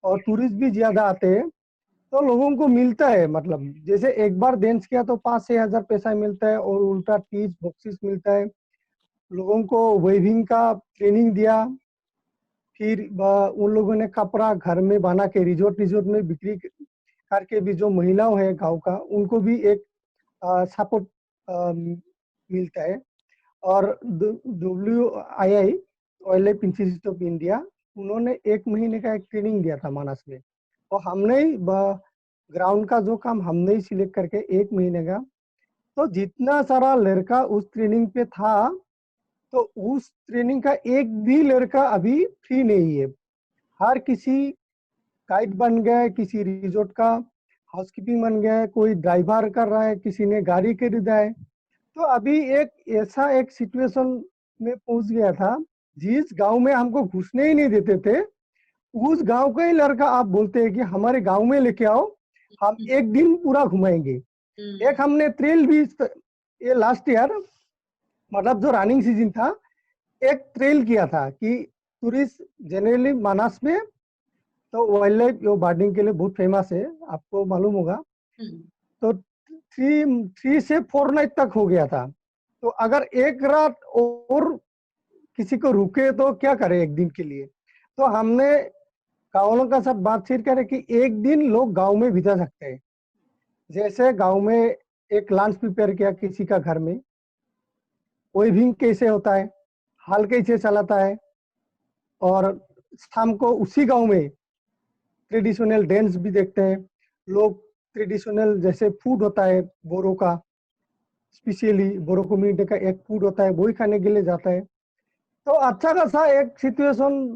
और टूरिस्ट भी ज्यादा आते हैं, तो लोगों को मिलता है। मतलब जैसे एक बार डांस किया तो 5-6 हजार पैसा मिलता है और उल्टा टीज बॉक्सिस मिलता है। लोगों को वेविंग का ट्रेनिंग दिया। फिर उन लोगों ने कपड़ा घर में बना के रिजोर्ट में बिक्री करके भी, जो महिलाओं है गांव का, उनको भी एक सपोर्ट मिलता है। और WII, wild life institute of India, उन्होंने 1 महीने का एक ट्रेनिंग दिया था मानस में। और हमने ही ग्राउंड का जो काम हमने ही सिलेक्ट करके 1 महीने का, तो जितना सारा लड़का उस ट्रेनिंग पे था, तो उस ट्रेनिंग का एक भी लड़का अभी फ्री नहीं है। हर किसी गाइड बन गया, किसी रिजोर्ट का हाउसकीपिंग बन गया है, कोई ड्राइवर कर रहा है, किसी ने गाड़ी खरीदा है। तो अभी एक ऐसा एक सिचुएशन में पहुंच गया था, जिस गांव में हमको घुसने ही नहीं देते थे, उस गांव का ही लड़का आप बोलते हैं कि हमारे गांव में लेके आओ, हम एक दिन पूरा घुमाएंगे। एक हमने ट्रेल भी, ये लास्ट ईयर मतलब जो रनिंग सीजन था, एक ट्रेल किया था कि टूरिस्ट जनरली मानस में तो वाइल्ड लाइफ बर्डिंग के लिए बहुत फेमस है, आपको मालूम होगा। तो 3 से 4 नाइट तक हो गया था। तो अगर एक रात और किसी को रुके तो क्या करे एक दिन के लिए। तो हमने गाँव वालों का साथ बातचीत करे कि एक दिन लोग गांव में बिता सकते हैं। जैसे गांव में एक लंच प्रिपेयर किया किसी का घर में, वेविंग कैसे होता है, हाल कैसे चलाता है, और शाम को उसी गांव में ट्रेडिशनल डांस भी देखते हैं लोग। ट्रेडिशनल जैसे फूड होता है बोरो का, स्पेशली बोरो कम्युनिटी का एक फूड होता है, वही खाने के लिए जाता है। तो अच्छा खासा एक सिचुएशन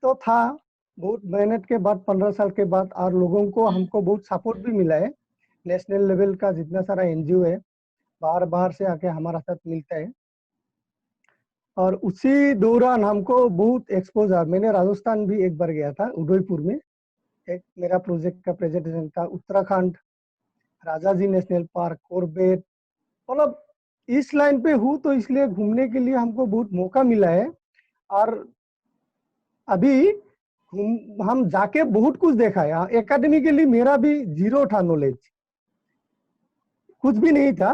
तो था। बहुत मेहनत के बाद 15 साल के बाद, और लोगों को हमको बहुत सपोर्ट भी मिला है। नेशनल लेवल का जितना सारा एनजीओ है, बाहर से आके हमारा साथ मिलता है। और उसी दौरान हमको बहुत एक्सपोजर, मैंने राजस्थान भी एक बार गया था, उदयपुर में एक मेरा प्रोजेक्ट का प्रेजेंटेशन था। Uttarakhand, Rajaji national park, Corbett, मतलब इस लाइन पे हूँ तो इसलिए घूमने के लिए हमको बहुत मौका मिला है। और अभी हम जाके बहुत कुछ देखा है। एकेडमी के लिए मेरा भी जीरो था नॉलेज, कुछ भी नहीं था।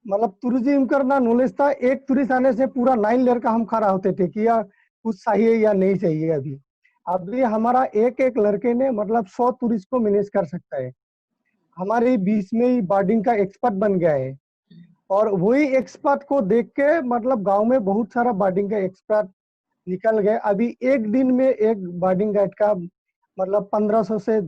मतलब टूरिज्म करना नॉलेज था। एक टूरिस्ट आने से पूरा 9 लेयर का हम खड़ा होते थे कि यार कुछ चाहिए या नहीं चाहिए। अभी अभी हमारा एक एक लड़के ने मतलब 100 टूरिस्ट को मैनेज कर सकता है। हमारे बीच में ही बर्डिंग का एक्सपर्ट बन गया है, और वही एक्सपर्ट को देख के मतलब गांव में बहुत सारा बर्डिंग का एक्सपर्ट निकल गए। अभी एक दिन में एक बर्डिंग गाइड का मतलब 1500 से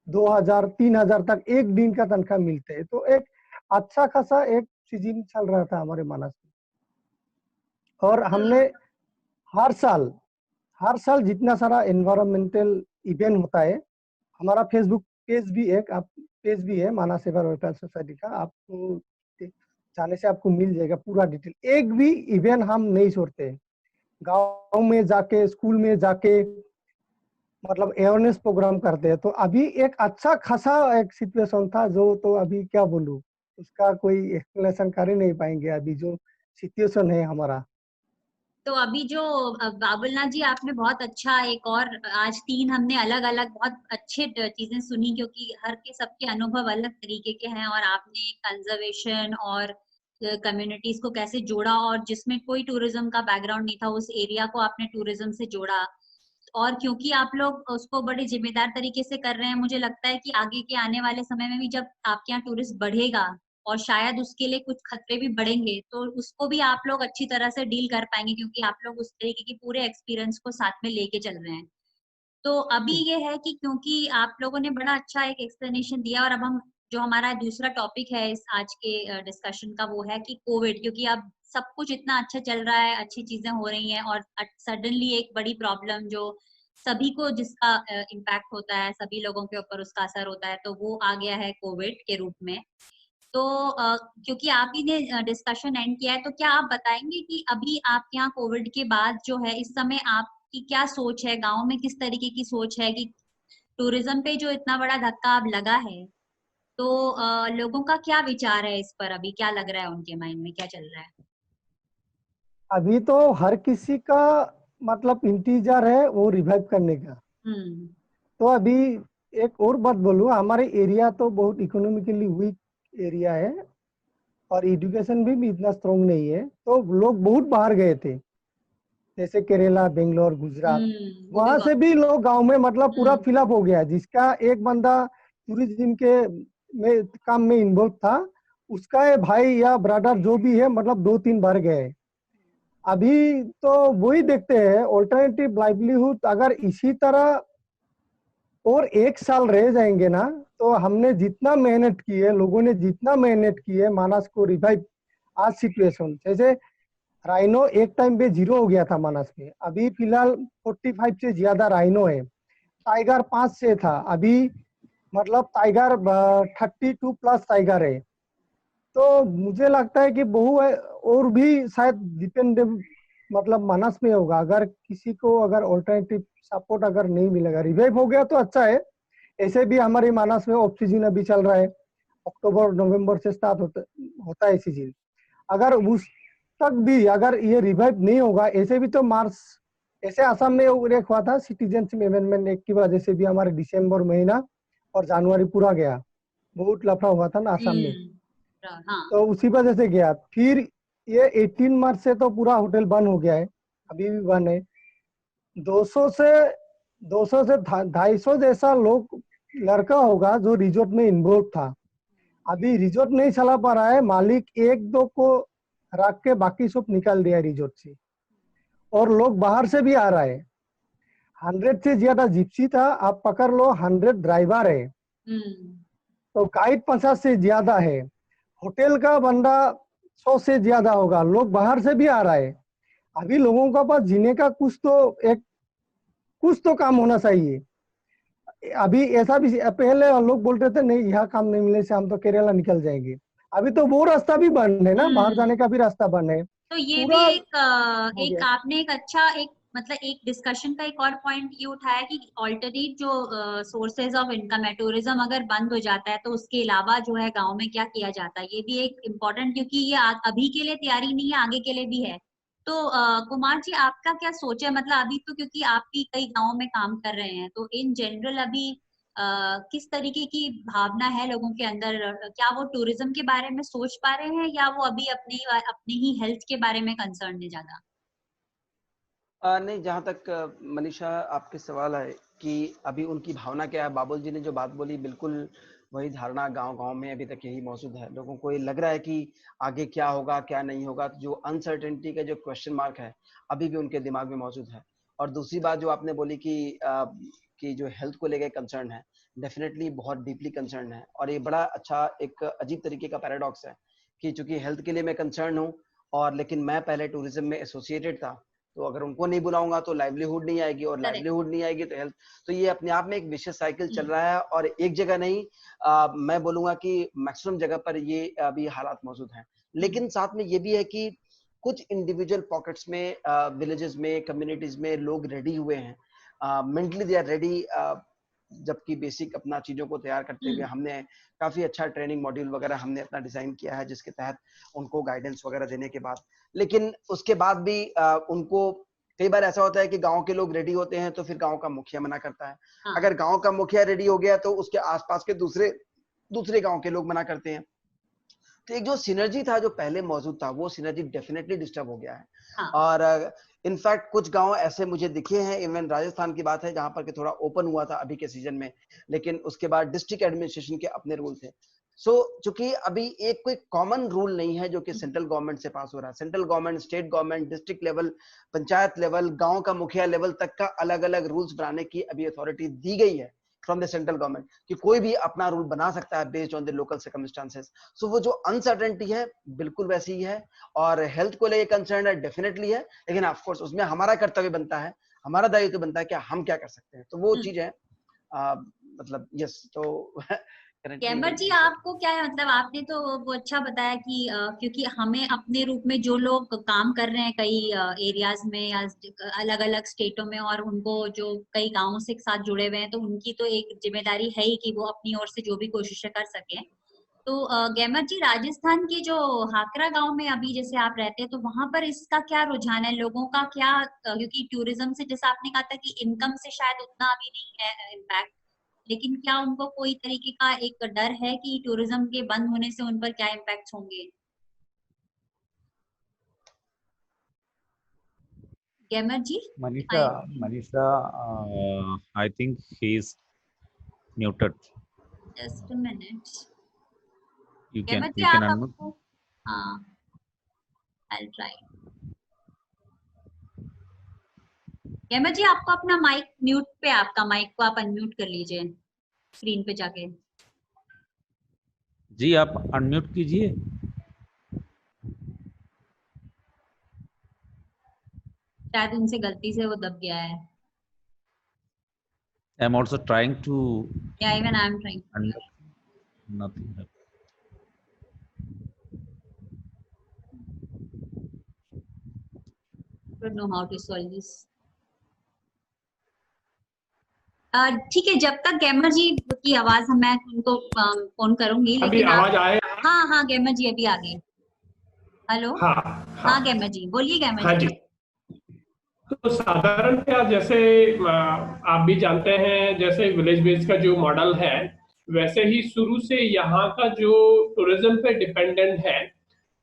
2000 3000 तक एक दिन का तनख्वाह मिलते हैं। तो एक अच्छा खासा एक सीजन चल रहा था हमारे मानस में। और हमने हर साल जितना सारा एनवायरमेंटल इवेंट होता है, हमारा फेसबुक पेज भी एक आप पेज भी है मानस सेवा वेलफेयर सोसाइटी का, आपको जाने से आपको मिल जाएगा पूरा डिटेल। एक भी इवेंट हम नहीं छोड़ते। गांव में जाके स्कूल में जाके मतलब अवेयरनेस प्रोग्राम करते हैं। तो अभी एक अच्छा खासा एक सिचुएशन था जो, तो अभी क्या बोलूं, उसका कोई एक्सप्लेनेशन कर ही नहीं पाएंगे अभी जो सिचुएशन है हमारा। तो अभी जो बाबुलनाथ जी, आपने बहुत अच्छा एक और आज 3 हमने अलग अलग बहुत अच्छे चीजें सुनी, क्योंकि हर के सबके अनुभव अलग तरीके के हैं। और आपने कंजर्वेशन और कम्युनिटीज को कैसे जोड़ा, और जिसमें कोई टूरिज्म का बैकग्राउंड नहीं था उस एरिया को आपने टूरिज्म से जोड़ा। और क्योंकि आप लोग उसको बड़े जिम्मेदार तरीके से कर रहे हैं, मुझे लगता है कि आगे के आने वाले समय में भी जब आपके यहाँ टूरिस्ट बढ़ेगा और शायद उसके लिए कुछ खतरे भी बढ़ेंगे, तो उसको भी आप लोग अच्छी तरह से डील कर पाएंगे, क्योंकि आप लोग उस तरीके की पूरे एक्सपीरियंस को साथ में लेके चल रहे हैं। तो अभी ये है कि क्योंकि आप लोगों ने बड़ा अच्छा एक एक्सप्लेनेशन दिया, और अब हम जो हमारा दूसरा टॉपिक है इस आज के डिस्कशन का, वो है कि कोविड। क्योंकि अब सब कुछ इतना अच्छा चल रहा है, अच्छी चीजें हो रही हैं, और सडनली एक बड़ी प्रॉब्लम जो सभी को जिसका इम्पैक्ट होता है, सभी लोगों के ऊपर उसका असर होता है, तो वो आ गया है कोविड के रूप में। तो क्योंकि आप ही ने डिस्कशन एंड किया है, तो क्या आप बताएंगे कि अभी आपके यहाँ कोविड के बाद जो है इस समय आपकी क्या सोच है, गांव में किस तरीके की सोच है, कि टूरिज्म पे जो इतना बड़ा धक्का अब लगा है, तो लोगों का क्या विचार है इस पर? अभी क्या लग रहा है उनके माइंड में, क्या चल रहा है? अभी तो हर किसी का मतलब इंतजार है वो रिवाइव करने का। हम्म। तो अभी एक और बात बोलूं, हमारे एरिया तो बहुत इकोनॉमिकली वीक एरिया है, और एजुकेशन भी इतना स्ट्रॉन्ग नहीं है। तो लोग बहुत बाहर गए थे, जैसे केरला, बेंगलोर, गुजरात। वो भी वहां से भी लोग गांव में मतलब पूरा हम्म। फिलअप हो गया। जिसका एक बंदा टूरिज्म के में काम में इन्वॉल्व था, उसका ये भाई या ब्रदर जो भी है मतलब 2-3 बार गए। अभी तो वही देखते हैं ऑल्टरनेटिव लाइवलीहुड। अगर इसी तरह और 1 साल रह जाएंगे ना, तो हमने जितना मेहनत की है, लोगों ने जितना मेहनत की है मानस को रिवाइव, आज सिचुएशन जैसे राइनो एक टाइम पे 0 हो गया था मानस में, अभी फिलहाल 45 से ज्यादा राइनो है। टाइगर 5 से था, अभी मतलब टाइगर 32 प्लस टाइगर है। तो मुझे लगता है कि बहु है, और भी शायद डिपेंड मतलब मानस में होगा। अगर किसी को अगर ऑल्टरनेटिव सपोर्ट अगर नहीं मिलेगा, रिवाइव हो गया तो अच्छा है। ऐसे भी हमारी मानस में ऑफ सीजन अभी चल रहा है, अक्टूबर नवंबर से स्टार्ट होता है सीजन। अगर उस तक भी अगर ये रिवाइव नहीं होगा, ऐसे भी तो मार्च, ऐसे असम में एक हुआ था सिटीजनशिप अमेंडमेंट एक्ट की वजह से भी हमारे दिसंबर महीना और जनवरी पूरा गया, बहुत लफड़ा हुआ था ना असम में। हाँ। तो उसी वजह से गया। फिर ये 18 मार्च से तो पूरा होटल बंद हो गया है, अभी भी बंद है। 200 से 250 जैसा लोग लड़का होगा जो रिजॉर्ट में इन्वॉल्व था। अभी रिजॉर्ट नहीं चला पा रहा है, मालिक 1-2 को रख के बाकी सब निकाल दिया रिजॉर्ट से, और लोग बाहर से भी आ रहा है। 100 से ज्यादा जिप्सी था, आप पकड़ लो 100 ड्राइवर है, तो गाइड 50 से ज्यादा है, होटल का बंदा 100 से ज्यादा होगा, लोग बाहर से भी आ रहा है। अभी लोगों का पास जीने का कुछ तो काम होना चाहिए। अभी ऐसा भी पहले लोग बोलते थे नहीं यहाँ काम नहीं मिलने से हम तो केरला निकल जाएंगे। अभी तो वो रास्ता भी बंद है ना, बाहर जाने का भी रास्ता बंद है। तो ये भी पूरा हो एक गया। आपने एक अच्छा एक मतलब एक डिस्कशन का एक और पॉइंट ये उठाया कि ऑल्टरनेट जो सोर्सेज ऑफ इनकम है, टूरिज्म अगर बंद हो जाता है तो उसके अलावा जो है गांव में क्या किया जाता है, ये भी एक इम्पोर्टेंट, क्योंकि ये अभी के लिए तैयारी नहीं है, आगे के लिए भी है। तो कुमार जी, आपका क्या सोच है? मतलब अभी तो क्योंकि आप भी कई गाँव में काम कर रहे हैं, तो इन जनरल अभी किस तरीके की भावना है लोगों के अंदर? क्या वो टूरिज्म के बारे में सोच पा रहे हैं या वो अभी अपने ही हेल्थ के बारे में कंसर्न है ज्यादा? नहीं, जहाँ तक मनीषा आपके सवाल है कि अभी उनकी भावना क्या है, बाबुल जी ने जो बात बोली बिल्कुल वही धारणा गांव-गांव में अभी तक यही मौजूद है। लोगों को ये लग रहा है कि आगे क्या होगा, क्या नहीं होगा, तो जो अनसर्टेनिटी का जो क्वेश्चन मार्क है, अभी भी उनके दिमाग में मौजूद है। और दूसरी बात जो आपने बोली कि जो हेल्थ को लेके कंसर्न है, डेफिनिटली बहुत डीपली कंसर्न है और ये बड़ा अच्छा एक अजीब तरीके का पैराडॉक्स है कि चूँकि हेल्थ के लिए मैं कंसर्न हूँ और लेकिन मैं पहले टूरिज्म में एसोसिएटेड था, तो अगर उनको नहीं बुलाऊंगा तो लाइवलीहुड नहीं आएगी और लाइवलीहुड नहीं आएगी तो हेल्थ, तो ये अपने आप में एक विशेष साइकिल चल रहा है और एक जगह नहीं, मैं बोलूंगा कि मैक्सिमम जगह पर ये अभी हालात मौजूद हैं। लेकिन साथ में ये भी है कि कुछ इंडिविजुअल पॉकेट्स में, विलेजेस में, कम्युनिटीज में लोग रेडी हुए हैं, मेंटली दे आर रेडी, जबकि बेसिक अपना चीजों को तैयार करते हुए हमने काफी अच्छा ट्रेनिंग मॉड्यूल वगैरह हमने अपना डिजाइन किया है जिसके तहत उनको गाइडेंस वगैरह देने के बाद, लेकिन उसके बाद भी उनको कई बार ऐसा होता है कि गांव के लोग रेडी होते हैं तो फिर गांव का मुखिया मना करता है। हाँ। अगर गांव का मुखिया रेडी हो गया तो उसके आसपास के दूसरे गांव के लोग मना करते हैं। तो एक जो सिनर्जी था जो पहले मौजूद था वो सिनर्जी डेफिनेटली डिस्टर्ब हो गया है। हाँ। और इनफैक्ट कुछ गांव ऐसे मुझे दिखे हैं, इवन राजस्थान की बात है जहां पर कि थोड़ा ओपन हुआ था अभी के सीजन में, लेकिन उसके बाद डिस्ट्रिक्ट एडमिनिस्ट्रेशन के अपने रूल थे। चूंकि अभी एक कोई कॉमन रूल नहीं है जो कि सेंट्रल गवर्नमेंट से पास हो रहा है, central government, state government, district level, panchayat level, गांव का मुखिया लेवल तक का अलग अलग रूल्स बनाने की अभी अथॉरिटी दी गई है फ्रॉम द सेंट्रल गवर्नमेंट कि कोई भी अपना रूल बना सकता है based on the local circumstances. So वो जो अनसर्टेनिटी है बिल्कुल वैसी ही है और हेल्थ को लेकर कंसर्न है डेफिनेटली है, लेकिन ऑफ कोर्स उसमें हमारा कर्तव्य बनता है, हमारा दायित्व बनता है कि हम क्या कर सकते हैं, तो वो चीज है। मतलब यस, तो गैमर जी आपको क्या है, मतलब आपने तो वो अच्छा बताया कि क्योंकि हमें अपने रूप में जो लोग काम कर रहे हैं कई एरियाज में या अलग अलग स्टेटों में और उनको जो कई गांवों से साथ जुड़े हुए हैं, तो उनकी तो एक जिम्मेदारी है ही कि वो अपनी ओर से जो भी कोशिशें कर सकें। तो गैमर जी, राजस्थान के जो हाकरा गांव में अभी जैसे आप रहते हैं तो वहां पर इसका क्या रुझान है, लोगों का क्या, क्योंकि टूरिज्म से जैसा आपने कहा था कि इनकम से शायद उतना अभी नहीं है इम्पैक्ट, लेकिन क्या उनको कोई तरीके का एक डर है कि टूरिज्म के बंद होने से उन पर क्या इम्पैक्ट होंगे? Gamar ji? Manisha, I think he's muted. Just a minute. You Gamar ji can आप unmute. आपको, हाँ, आई ट्राई। गैमर जी आपको अपना माइक म्यूट पे, आपका माइक को आप अनम्यूट कर लीजिए स्क्रीन पे जाके। जी आप अनम्यूट कीजिए। शायद उनसे गलती से वो दब गया है। I am also trying to या even I am trying, unmute. Nothing happened. Don't know how to solve this. ठीक है, जब तक गैमर जी की आवाज मैं उनको फोन करूंगी, अभी लेकिन आवाज आए? हाँ हाँ गैमर जी अभी आ गए। हेलो। हाँ हाँ गैमर जी बोलिए। गैमर हाँ जी। जी। तो साधारणतः जैसे आप भी जानते हैं, जैसे विलेज बेस्ड का जो मॉडल है, वैसे ही शुरू से यहाँ का जो टूरिज्म पे डिपेंडेंट है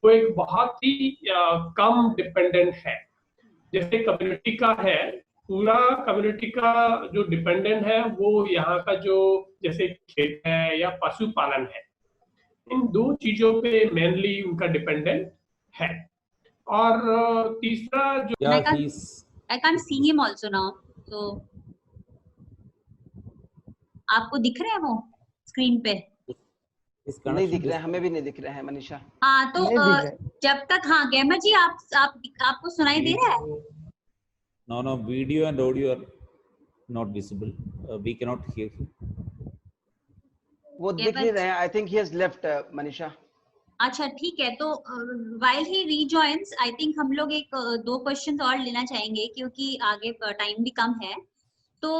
वो एक बहुत ही कम डिपेंडेंट है। जैसे कम्युनिटी का है, पूरा कम्युनिटी का जो डिपेंडेंट है वो यहाँ का जो जैसे खेत है या पशुपालन है, इन दो चीजों पे मेनली उनका डिपेंडेंट है। और तीसरा जो Yeah, he's. I can't see him also now, so आपको दिख रहे हैं वो स्क्रीन पे? नहीं दिख रहे हैं, हमें भी नहीं दिख रहे हैं मनीषा। हाँ तो नहीं दिख रहे। जब तक, हाँ गैमर जी आपको सुनाई दे रहा है? No, video and audio are not visible. We cannot hear him. वो दिख नहीं रहे हैं। I think he has left Manisha. अच्छा ठीक है, तो while he rejoins, I think हम लोग एक दो क्वेश्चन और लेना चाहेंगे क्योंकि आगे टाइम भी कम है। तो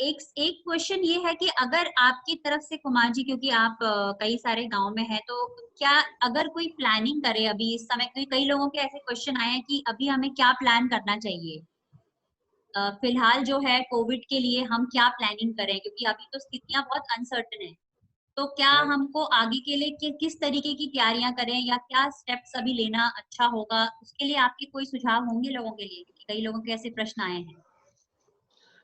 एक क्वेश्चन ये है कि अगर आपकी तरफ से कुमार जी, क्योंकि आप कई सारे गांव में हैं, तो क्या अगर कोई प्लानिंग करे अभी इस समय, क्योंकि कई लोगों के ऐसे क्वेश्चन आए हैं कि अभी हमें क्या प्लान करना चाहिए, फिलहाल जो है कोविड के लिए हम क्या प्लानिंग करें, क्योंकि अभी तो स्थितियां बहुत अनसर्टन है, तो क्या हमको आगे के लिए किस तरीके की तैयारियां करें या क्या स्टेप्स अभी लेना अच्छा होगा, उसके लिए आपके कोई सुझाव होंगे लोगों के लिए, क्योंकि कई लोगों के ऐसे प्रश्न आए हैं।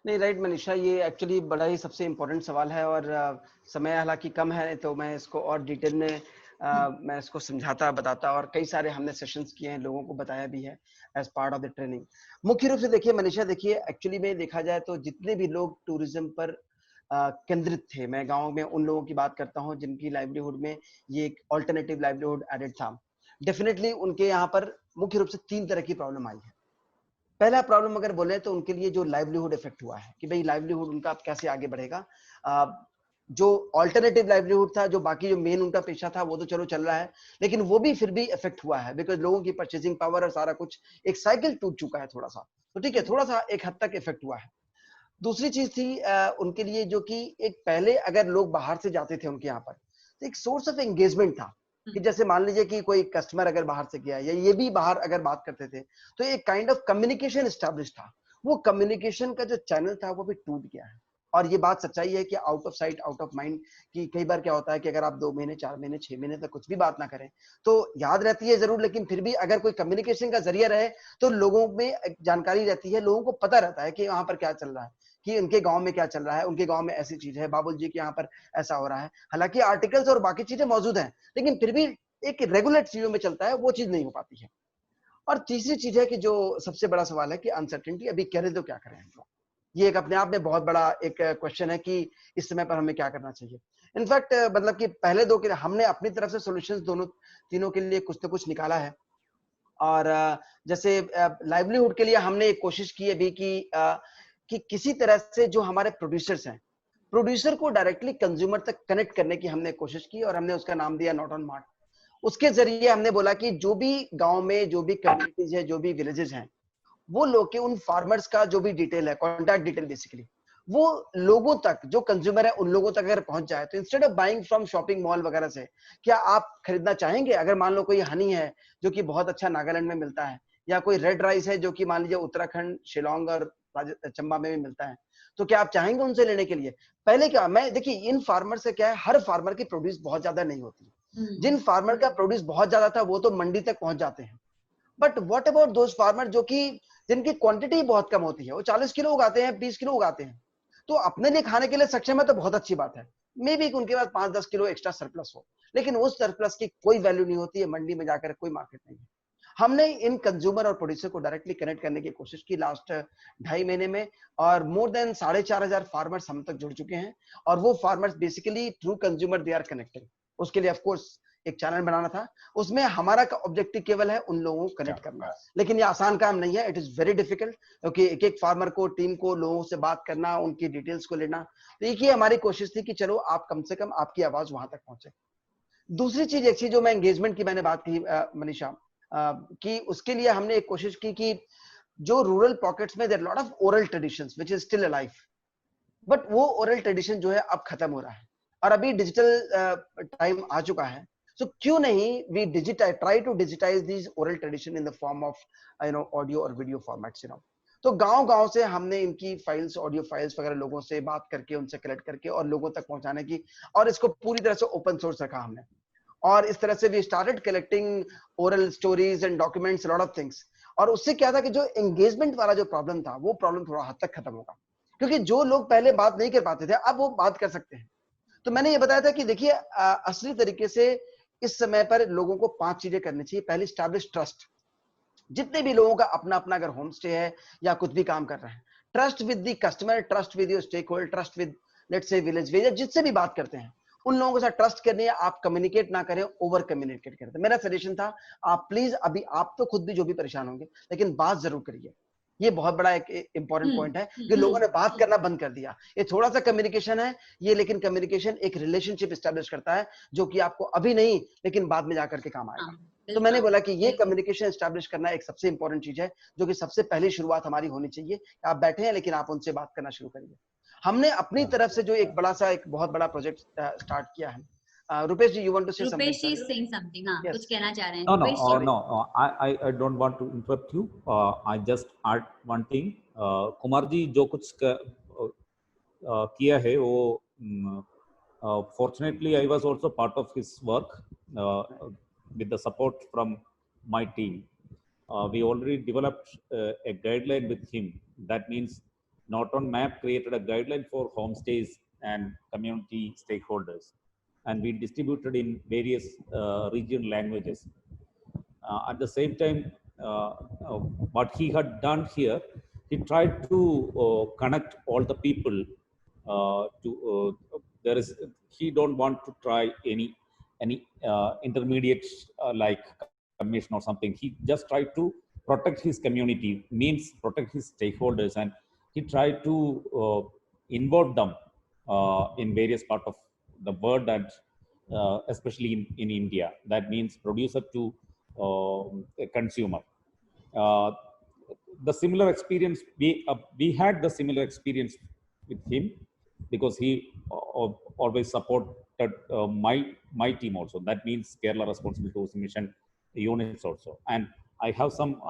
नहीं, राइट मनीषा, ये एक्चुअली बड़ा ही सबसे इम्पोर्टेंट सवाल है और समय हालांकि कम है, तो मैं इसको और डिटेल में मैं इसको समझाता बताता, और कई सारे हमने सेशंस किए हैं, लोगों को बताया भी है as part of the training. मुख्य रूप से देखिए मनीषा, देखिए एक्चुअली में देखा जाए तो जितने भी लोग टूरिज्म पर केंद्रित थे, मैं गाँव में उन लोगों की बात करता हूँ जिनकी लाइवलीहुड में ये एक ऑल्टरनेटिव लाइवलीहुड एडेड था। डेफिनेटली उनके यहाँ पर मुख्य रूप से 3 तरह की प्रॉब्लम आई है। पहला प्रॉब्लम अगर बोले तो उनके लिए जो लाइवलीहुड इफेक्ट हुआ है कि भाई लाइवलीहुड उनका अब कैसे आगे बढ़ेगा। जो ऑल्टरनेटिव लाइवलीहुड था, जो बाकी जो मेन उनका पेशा था, वो तो चलो चल रहा है, लेकिन वो भी फिर भी इफेक्ट हुआ है बिकॉज लोगों की परचेजिंग पावर और सारा कुछ एक साइकिल टूट चुका है थोड़ा सा, तो ठीक है, थोड़ा सा एक हद तक इफेक्ट हुआ है। दूसरी चीज थी उनके लिए जो कि एक पहले अगर लोग बाहर से जाते थे उनके यहाँ पर, तो एक सोर्स ऑफ एंगेजमेंट था कि जैसे मान लीजिए कि कोई कस्टमर अगर बाहर से गया या ये भी बाहर अगर बात करते थे, तो एक काइंड ऑफ कम्युनिकेशन एस्टैब्लिश था। वो कम्युनिकेशन का जो चैनल था वो भी टूट गया है। और ये बात सच्चाई है कि out of sight out of mind, कि कई बार क्या होता है कि अगर आप 2 महीने 4 महीने 6 महीने तक कुछ भी बात ना करें तो याद रहती है जरूर, लेकिन फिर भी अगर कोई कम्युनिकेशन का जरिया रहे तो लोगों में जानकारी रहती है, लोगों को पता रहता है कि वहां पर क्या चल रहा है, कि उनके गांव में क्या चल रहा है, उनके गांव में ऐसी चीज है, बाबुल जी के यहाँ पर ऐसा हो रहा है। हालांकि आर्टिकल्स और बाकी चीजें मौजूद हैं, लेकिन फिर भी एक रेगुलर चीजों में चलता है, वो चीज नहीं हो पाती है। और तीसरी चीज है कि जो सबसे बड़ा सवाल है कि अनसर्टेनिटी, अभी करें तो क्या करें हम लोग। ये एक अपने आप में बहुत बड़ा एक क्वेश्चन है कि इस समय पर हमें क्या करना चाहिए। इनफैक्ट मतलब कि पहले 2 के हमने अपनी तरफ से सॉल्यूशंस दोनों तीनों के लिए कुछ ना कुछ निकाला है। और जैसे लाइवलीहुड के लिए हमने एक कोशिश की अभी कि किसी तरह से जो हमारे प्रोड्यूसर्स हैं, प्रोड्यूसर को डायरेक्टली कंज्यूमर तक कनेक्ट करने की हमने कोशिश की, और हमने उसका नाम दिया नॉट ऑन मार्ट। उसके जरिए हमने बोला कि जो भी गांव में जो भी कम्युनिटीज है, जो भी विलेजेस हैं, वो लोग के उन फार्मर्स का जो भी डिटेल है, कॉन्टैक्ट डिटेल बेसिकली, वो लोगों तक, जो कंज्यूमर है उन लोगों तक अगर पहुंच जाए, तो instead of buying from shopping mall वगैरह से, क्या आप खरीदना चाहेंगे? अगर मान लो कोई हनी है जो कि बहुत अच्छा नागालैंड में मिलता है, या कोई रेड राइस है जो कि मान लीजिए उत्तराखंड, शिलोंग और चंबा में भी मिलता है, तो क्या आप चाहेंगे उनसे लेने के लिए? पहले क्या, मैं देखिए इन फार्मर से क्या है, हर फार्मर की प्रोड्यूस बहुत ज्यादा नहीं होती। जिन फार्मर का प्रोड्यूस बहुत ज्यादा था वो तो मंडी तक पहुंच जाते हैं, but what about those farmer जो कि जिनकी क्वांटिटी बहुत कम होती है, वो 40 किलो उगाते हैं, 20 किलो उगाते हैं, तो अपने लिए खाने के लिए सक्षम है तो बहुत अच्छी बात है। मे बी उनके पास 5-10 किलो एक्स्ट्रा सरप्लस हो, लेकिन उस सरप्लस की कोई वैल्यू नहीं होती है, मंडी में जाकर कोई मार्केट नहीं है। हमने इन कंज्यूमर और प्रोड्यूसर को डायरेक्टली कनेक्ट करने की कोशिश की लास्ट 2.5 महीने में, और मोर देन 4,500 फार्मर्स हम तक जुड़ चुके हैं। और वो farmers basically through consumer they are connecting. उसके लिए ऑफ कोर्स एक चैनल बनाना था, उसमें हमारा ऑब्जेक्टिव केवल है उन लोगों को कनेक्ट करना, लेकिन ये आसान काम नहीं है, इट इज वेरी डिफिकल्ट, क्योंकि एक एक फार्मर को, टीम को, लोगों से बात करना, उनकी डिटेल्स को लेना। तो एक ही हमारी कोशिश थी कि चलो आप कम से कम आपकी आवाज वहां तक पहुंचे। दूसरी चीज, एक चीज जो मैं एंगेजमेंट की मैंने बात की मनीषा, कि उसके लिए हमने एक कोशिश की कि जो रूरल पॉकेट्स में there lot of oral traditions which is still alive, but वो ओरल ट्रेडिशन जो है अब खत्म हो रहा है, और अभी डिजिटल टाइम आ चुका है। So क्यों नहीं we try to digitize these oral tradition in the form of audio or video formats, तो गांव से हमने इनकी फाइल्स, ऑडियो फाइल्स वगैरह लोगों से बात करके, उनसे कलेक्ट करके और लोगों तक पहुंचाने की, और इसको पूरी तरह से ओपन सोर्स रखा हमने। और इस तरह से we started collecting oral stories and documents, a lot of things। और उससे क्या था कि जो एंगेजमेंट वाला जो प्रॉब्लम था, वो प्रॉब्लम थोड़ा हद तक खत्म होगा, क्योंकि जो लोग पहले बात नहीं कर पाते थे अब वो बात कर सकते हैं। तो मैंने ये बताया था कि देखिए असली तरीके से इस समय पर लोगों को 5 चीजें करनी चाहिए। पहली, एस्टैब्लिश ट्रस्ट। जितने भी लोगों का अपना अपना अगर होम स्टे है या कुछ भी काम कर रहे हैं, trust with the customer, trust with your stakeholder, trust with let's say village village, जिससे भी बात करते हैं उन लोगों के साथ ट्रस्ट करनी है। आप कम्युनिकेट ना करें, ओवर कम्युनिकेट करें। मेरा सजेशन था, आप प्लीज, अभी आप तो खुद भी जो भी परेशान होंगे, लेकिन बात जरूर करिए। ये बहुत बड़ा एक इंपॉर्टेंट पॉइंट है कि लोगों ने बात करना बंद कर दिया। ये थोड़ा सा कम्युनिकेशन है ये, लेकिन कम्युनिकेशन एक रिलेशनशिप एस्टैब्लिश करता है, जो कि आपको अभी नहीं लेकिन बाद में जाकर के काम आएगा। तो मैंने बोला कि ये कम्युनिकेशन एस्टैब्लिश करना एक सबसे इंपॉर्टेंट चीज है, जो कि सबसे पहली शुरुआत हमारी होनी चाहिए। आप बैठे हैं लेकिन आप उनसे बात करना शुरू करिए। हमने अपनी तरफ से जो एक बड़ा सा, एक बहुत बड़ा प्रोजेक्ट स्टार्ट किया है, Rupesh ji, you want to say something? Rupesh ji is saying something. हाँ, Yes. कुछ कहना चाह रहे हैं. No, no, Rupesh ji. no. I don't want to interrupt you. I just add one thing. Kumar ji जो कुछ किया है वो fortunately I was also part of his work with the support from my team. We already developed a guideline with him. That means not on map created a guideline for homestays and community stakeholders, and we distributed in various regional languages. At the same time, what he had done here, he tried to connect all the people there is he don't want to try any intermediate like commission or something. He just tried to protect his community, means protect his stakeholders, and he tried to involve them in various parts of the world, and especially in India. That means producer to a consumer. The similar experience, we had the similar experience with him, because he always supported my team also. That means Kerala Responsible Tourism Mission units also. And I have some,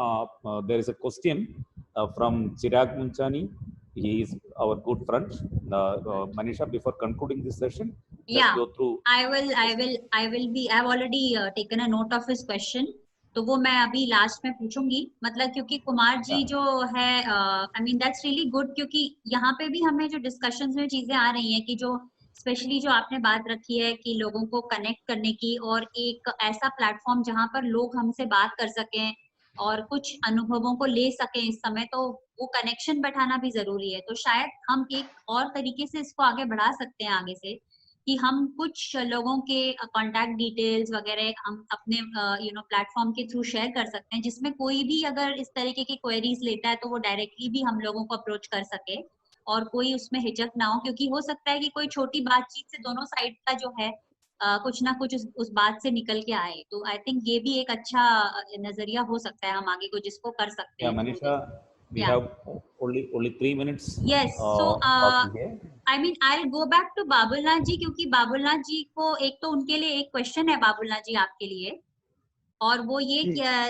there is a question from Chirag Munchani. He is our good friend. Manisha, before concluding this session, Yeah, go through. I've already taken a note of his question. तो वो मैं अभी last में पूछूंगी, मतलब क्योंकि कुमार जी जो है I mean that's really good, क्योंकि यहाँ पे भी हमें जो डिस्कशंस में चीजें आ रही हैं कि जो स्पेशली जो आपने बात रखी है कि लोगों को कनेक्ट करने की और एक ऐसा प्लेटफॉर्म जहाँ पर लोग हमसे बात कर सकें और कुछ अनुभवों को ले सकें इस समय, तो वो कनेक्शन बैठाना भी जरूरी है. तो शायद हम एक और तरीके से इसको आगे बढ़ा सकते हैं आगे से, कि हम कुछ लोगों के कॉन्टैक्ट डिटेल्स वगैरह हम अपने प्लेटफॉर्म के थ्रू शेयर कर सकते हैं, जिसमें कोई भी अगर इस तरीके की क्वेरीज लेता है तो वो डायरेक्टली भी हम लोगों को अप्रोच कर सके और कोई उसमें हिचक ना हो, क्योंकि हो सकता है कि कोई छोटी बातचीत से दोनों साइड का जो है कुछ ना कुछ उस बात से निकल के आए. तो आई थिंक ये भी एक अच्छा नजरिया हो सकता है हम आगे को जिसको कर सकते हैं. Manisha, we have only 3 minutes. Yes. So I mean I'll go back to Babulnath जी, क्योंकि बाबुलनाथ जी को एक तो उनके लिए एक क्वेश्चन है बाबुलनाथ जी आपके लिए, और वो ये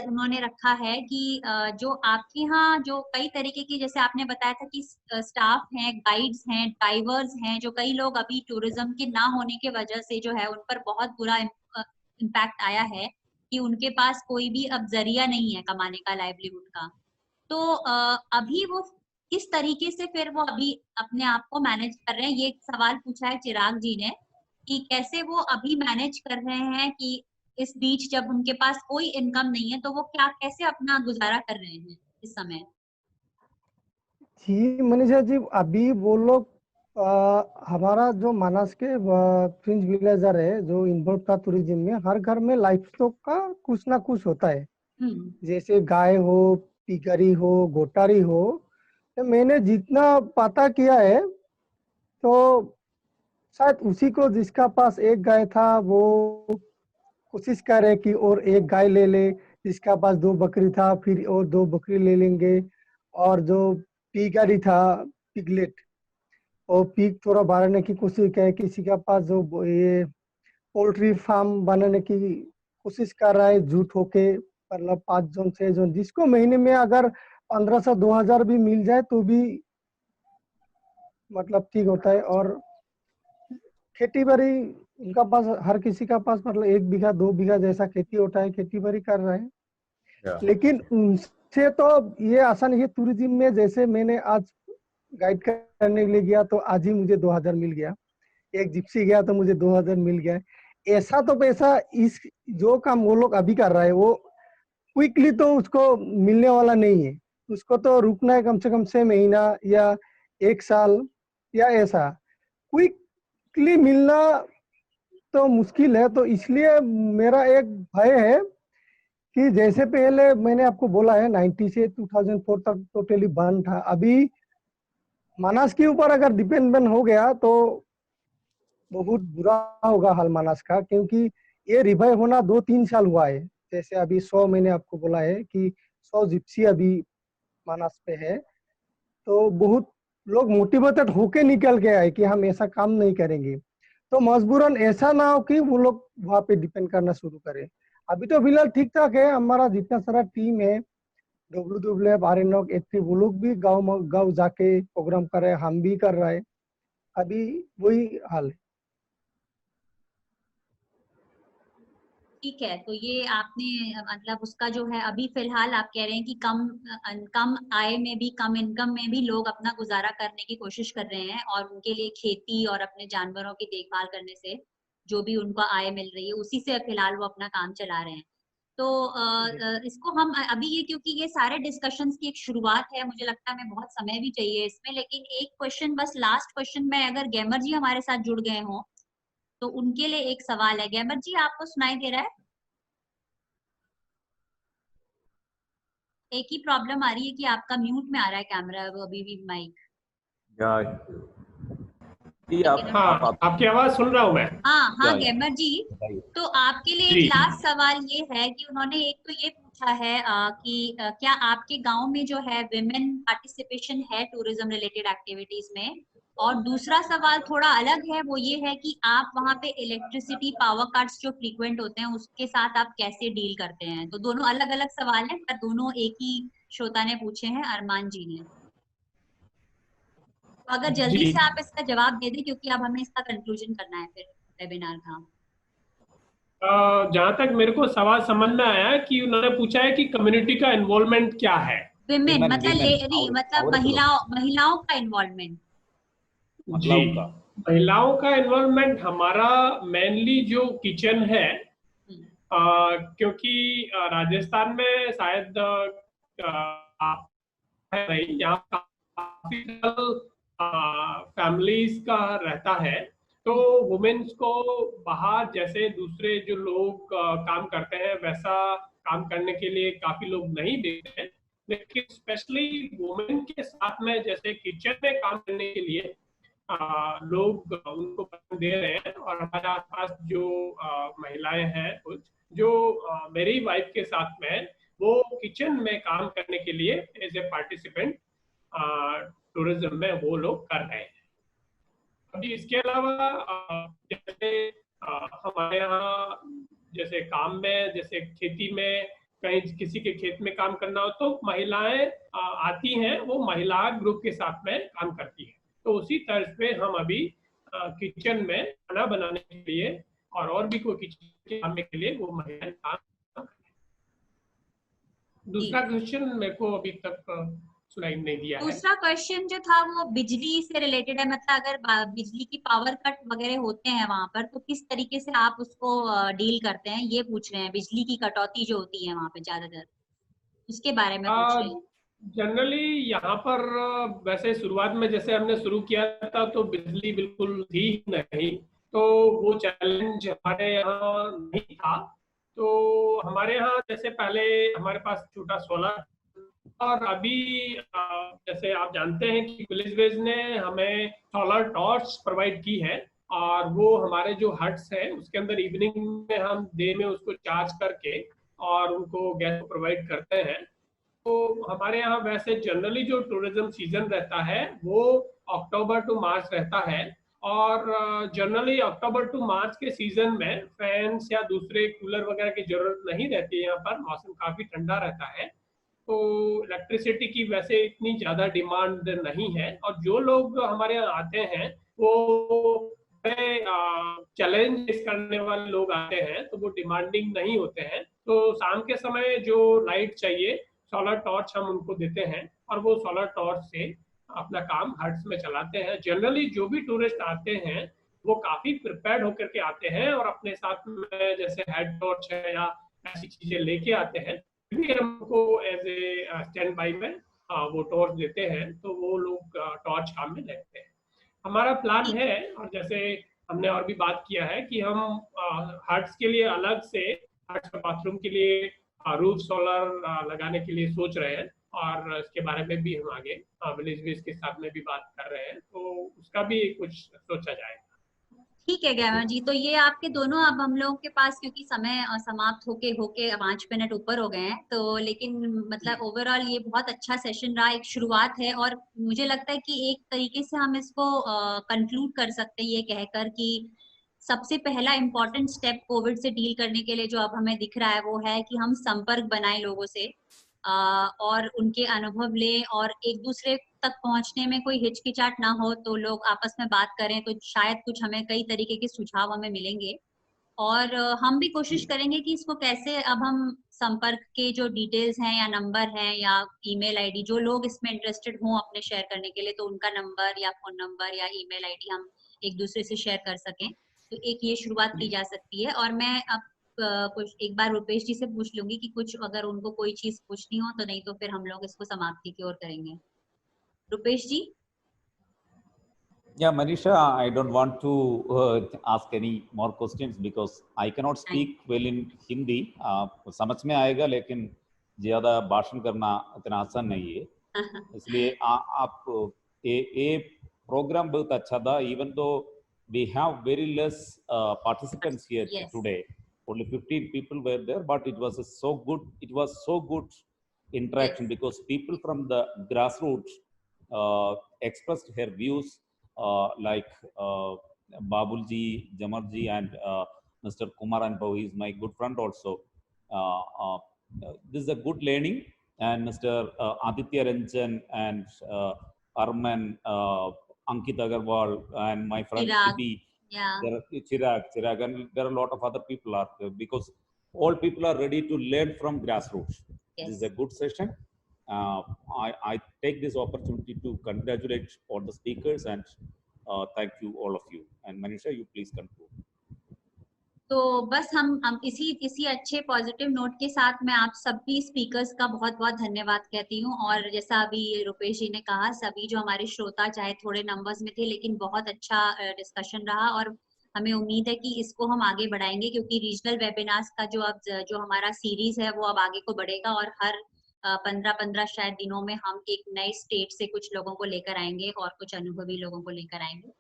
उन्होंने रखा है कि जो आपके यहाँ जो कई तरीके की, जैसे आपने बताया था कि स्टाफ हैं, गाइड्स हैं, ड्राइवर्स हैं, जो कई लोग अभी टूरिज्म के ना होने के वजह से जो है उन पर बहुत बुरा इम्पैक्ट आया है कि उनके पास कोई भी अब जरिया नहीं है कमाने का, लाइवलीहुड का. तो अभी वो किस तरीके से फिर वो अभी अपने आप को मैनेज कर रहे हैं, ये सवाल पूछा है चिराग जी ने, कि कैसे वो अभी मैनेज कर रहे हैं कि इस बीच जब उनके पास कोई इनकम नहीं है तो वो कैसे अपना गुजारा कर रहे हैं इस समय. जी मनीषा जी, अभी वो लोग हमारा जो मानस के फ्रिंज विलेजर है जो इन्वॉल्व था टूरिज्म में, हर घर में लाइफ स्टॉक का कुछ ना कुछ होता है. जैसे गाय हो, पिगरी हो, गोटारी हो. तो मैंने जितना पता किया है तो शायद उसी को जिसका पास एक गाय था वो कोशिश करे कि और एक गाय ले ले, जिसका पास 2 बकरी था फिर और 2 बकरी ले लेंगे, और जो पिगरी था, पिगलेट, और पिग थोड़ा बढ़ाने की कोशिश करे. किसी के पास जो ये पोल्ट्री फार्म बनाने की कोशिश कर रहा है जूट होके, मतलब 5 जन 6 जन, जिसको महीने में अगर 1500-2000 भी मिल जाए तो भी मतलब ठीक होता है. और खेती बाड़ी उनका पास, हर किसी का पास मतलब 1 बीघा 2 बीघा जैसा खेती होता है, खेती बाड़ी कर रहे हैं. लेकिन उनसे तो ये आसान है. टूरिज्म में जैसे मैंने आज गाइड करने के लिए गया तो आज ही मुझे 2000 मिल गया, एक जिप्सी गया तो मुझे 2000 मिल गया. ऐसा तो पैसा इस जो काम वो लोग अभी कर रहा है वो क्विकली तो उसको मिलने वाला नहीं है. उसको तो रुकना है कम से कम 6 महीना या 1 साल, या ऐसा क्विकली मिलना तो मुश्किल है. तो इसलिए मेरा एक भय है कि जैसे पहले मैंने आपको बोला है 90 से 2004 तक टोटली बंद था. अभी मानस के ऊपर अगर डिपेंडेंट हो गया तो बहुत बुरा होगा हाल मानस का, क्योंकि ये रिवाइव होना 2-3 साल हुआ है. जैसे अभी 100 मैंने आपको बोला है कि 100 जिप्सी अभी मानस पे है. तो बहुत लोग मोटिवेटेड होके निकल के आए कि हम ऐसा काम नहीं करेंगे. तो मजबूरन ऐसा ना हो कि वो लोग वहाँ पे डिपेंड करना शुरू करें। अभी तो फिलहाल ठीक ठाक है, हमारा जितना सारा टीम है WWF आर्यनॉक F3 वो लोग भी गांव गांव जाके प्रोग्राम कर रहे हैं, हम भी कर रहे हैं, अभी वही हाल है। ठीक है, तो ये आपने मतलब उसका जो है अभी फिलहाल आप कह रहे हैं कि कम आय में भी, कम इनकम में भी लोग अपना गुजारा करने की कोशिश कर रहे हैं और उनके लिए खेती और अपने जानवरों की देखभाल करने से जो भी उनको आय मिल रही है उसी से फिलहाल वो अपना काम चला रहे हैं। तो इसको हम अभी ये, क्योंकि ये सारे डिस्कशंस की एक शुरुआत है, मुझे लगता है हमें बहुत समय भी चाहिए इसमें, लेकिन एक क्वेश्चन, बस लास्ट क्वेश्चन में, अगर गैमर जी हमारे साथ जुड़ गए हों तो उनके लिए एक सवाल है। गैमर जी, आपको सुनाई दे रहा है? एक ही प्रॉब्लम आ रही है कि आपका म्यूट में आ रहा है कैमरा, वो अभी भी माइक। जी आप हाँ, आपकी आवाज सुन रहा हूँ मैं। हाँ गैमर जी, तो आपके लिए एक लास्ट सवाल ये है कि उन्होंने एक तो ये पूछा है कि क्या आपके गांव में जो है विमेन पार्टिसिपेशन है टूरिज्म रिलेटेड एक्टिविटीज में, और दूसरा सवाल थोड़ा अलग है, वो ये है कि आप वहाँ पे इलेक्ट्रिसिटी पावर कट्स जो फ्रीक्वेंट होते हैं उसके साथ आप कैसे डील करते हैं। तो दोनों अलग अलग सवाल हैं, पर दोनों एक ही श्रोता ने पूछे हैं, अरमान जी ने। तो अगर जल्दी से आप इसका जवाब दे दें, क्योंकि अब हमें इसका कंक्लूजन करना है फिर वेबिनार का। जहां तक मेरे को सवाल समझ में आया कि उन्होंने पूछा है कि कम्युनिटी का इन्वॉल्वमेंट क्या है। विमेन मतलब मतलब महिलाओं का इन्वॉल्वमेंट। जी, महिलाओं का इन्वॉल्वमेंट हमारा मेनली जो किचन है, क्योंकि राजस्थान में शायद यहाँ काफी फैमिलीज का रहता है, तो वुमेन्स को बाहर जैसे दूसरे जो लोग काम करते हैं वैसा काम करने के लिए काफी लोग नहीं देते हैं, लेकिन स्पेशली वुमेन के साथ में जैसे किचन में काम करने के लिए लोग उनको पसंद दे रहे हैं। और हमारे आसपास जो महिलाएं हैं कुछ जो मेरी वाइफ के साथ में, वो किचन में काम करने के लिए एज ए पार्टिसिपेंट टूरिज्म में वो लोग कर रहे हैं। अभी इसके अलावा जैसे हमारे यहाँ जैसे काम में, जैसे खेती में कहीं किसी के खेत में काम करना हो तो महिलाएं आती हैं, वो महिला ग्रुप के साथ में काम करती हैं। तो उसी तर्ज पे हम अभी किचन में खाना बनाने के लिए और भी कोई किचन के काम के लिए वो महिलाएं काम कर रही हैं। दूसरा क्वेश्चन मेरे को अभी तक सुनाई नहीं दिया है। दूसरा क्वेश्चन जो था वो बिजली से रिलेटेड है, मतलब अगर बिजली की पावर कट वगैरह होते हैं वहां पर तो किस तरीके से आप उसको डील करते हैं, ये पूछ रहे हैं। बिजली की कटौती जो होती है वहां पे ज्यादातर, उसके बारे में पूछ रहे हैं। जनरली यहाँ पर वैसे शुरुआत में जैसे हमने शुरू किया था तो बिजली बिल्कुल थी नहीं, तो वो चैलेंज हमारे यहाँ नहीं था। तो हमारे यहाँ जैसे पहले हमारे पास छोटा सोलर, और अभी जैसे आप जानते हैं कि विलेज ने हमें सोलर टॉर्च प्रोवाइड की है, और वो हमारे जो हट्स है उसके अंदर इवनिंग में हम डे में उसको चार्ज करके और उनको गैस प्रोवाइड करते हैं। तो हमारे यहाँ वैसे जनरली जो टूरिज्म सीजन रहता है वो अक्टूबर टू मार्च रहता है, और जनरली अक्टूबर टू मार्च के सीजन में फैंस या दूसरे कूलर वगैरह की जरूरत नहीं रहती है। यहाँ पर मौसम काफी ठंडा रहता है, तो इलेक्ट्रिसिटी की वैसे इतनी ज्यादा डिमांड नहीं है। और जो लोग हमारे यहाँ आते हैं वो चैलेंज करने वाले लोग आते हैं, तो वो डिमांडिंग नहीं होते हैं। तो शाम के समय जो लाइट चाहिए, सोलर टॉर्च हम उनको देते हैं और वो सोलर टॉर्च से अपना काम हट्स में चलाते हैं। जनरली जो भी टूरिस्ट आते हैं वो काफी प्रिपेयर्ड होकर के आते हैं और अपने साथ में जैसे हेड टॉर्च है या ऐसी चीजें लेके आते हैं। भी हमको एज ए स्टैंड बाई में वो टॉर्च देते हैं, तो वो लोग टॉर्च काम में लेते हैं। हमारा प्लान है, और जैसे हमने और भी बात किया है कि हम हट्स के लिए अलग से हट्स बाथरूम के लिए रूफ सोलर लगाने के लिए सोच रहे हैं, और इसके बारे में भी हम आगे विलेज के साथ में भी बात कर रहे हैं, तो उसका भी कुछ सोचा जाएगा। ठीक है गैमर जी, तो ये आपके दोनों, अब हम लोगों के पास क्योंकि समय समाप्त होके 5 मिनट ऊपर हो गए हैं, तो लेकिन मतलब ओवरऑल ये बहुत अच्छा सेशन रहा, एक शुरुआत है। और मुझे लगता है कि एक तरीके से हम इसको कंक्लूड कर सकते हैं ये कहकर कि सबसे पहला इम्पोर्टेंट स्टेप कोविड से डील करने के लिए जो अब हमें दिख रहा है वो है कि हम संपर्क बनाएं लोगों से और उनके अनुभव लें, और एक दूसरे तक पहुंचने में कोई हिचकिचाहट ना हो तो लोग आपस में बात करें, तो शायद कुछ हमें कई तरीके के सुझाव हमें मिलेंगे। और हम भी कोशिश करेंगे कि इसको कैसे अब हम संपर्क के जो डिटेल्स हैं या नंबर हैं या ईमेल आईडी, जो लोग इसमें इंटरेस्टेड हों अपने शेयर करने के लिए, तो उनका नंबर या फोन नंबर या ईमेल आईडी हम एक दूसरे से शेयर कर सकें। तो एक ये शुरुआत की जा सकती है। और मैं अब कुछ एक बार रुपेश जी से पूछ लूंगी कि कुछ अगर उनको कोई चीज पूछनी हो, तो नहीं तो फिर हम लोग इसको समाप्ति की ओर करेंगे। रुपेश जी। Yeah, Manisha, I don't want to ask any more questions because I cannot speak well in Hindi. समझ में आएगा लेकिन ज़्यादा भाषण करना इतना आसान नहीं है, इसलिए आप ये प्रोग्राम बहुत अच्छा था. Even though we have very less participants here today, only 15 people were there, but it was so good. It was so good interaction because people from the grassroots expressed their views. Like Babulji, Jamarji, and Mr. Kumar Anbhav, he is my good friend also. This is a good learning. And Mr. Aditya Ranjan and Arman, Ankit Agarwal, and my friend Sibi, Chirag, and there are a lot of other people are there because all people are ready to learn from grassroots. This is a good session. I take this opportunity to congratulate all the speakers and thank you all of you. And Manisha, you please conclude. तो बस हम इसी अच्छे positive note के साथ मैं आप सभी स्पीकर्स का बहुत बहुत धन्यवाद कहती हूँ। और जैसा अभी रुपेश जी ने कहा, सभी जो हमारे श्रोता चाहे थोड़े नंबर्स में थे लेकिन बहुत अच्छा डिस्कशन रहा, और हमें उम्मीद है कि इसको हम आगे बढ़ाएंगे क्योंकि रीजनल वेबिनार्स का जो हमारा सीरीज है वो अब आगे को बढ़ेगा, और हर 15-15 शायद दिनों में हम एक नए स्टेट से कुछ लोगों को लेकर आएंगे और कुछ अनुभवी लोगों को लेकर आएंगे।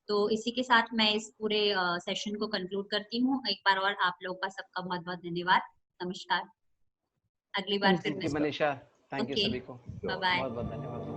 तो इसी के साथ मैं इस पूरे सेशन को कंक्लूड करती हूँ। एक बार और आप लोगों का सबका बहुत बहुत धन्यवाद। नमस्कार। अगली बार फिर मनीषा, थैंक यू सभी को। Bye bye. बहुत बहुत धन्यवाद।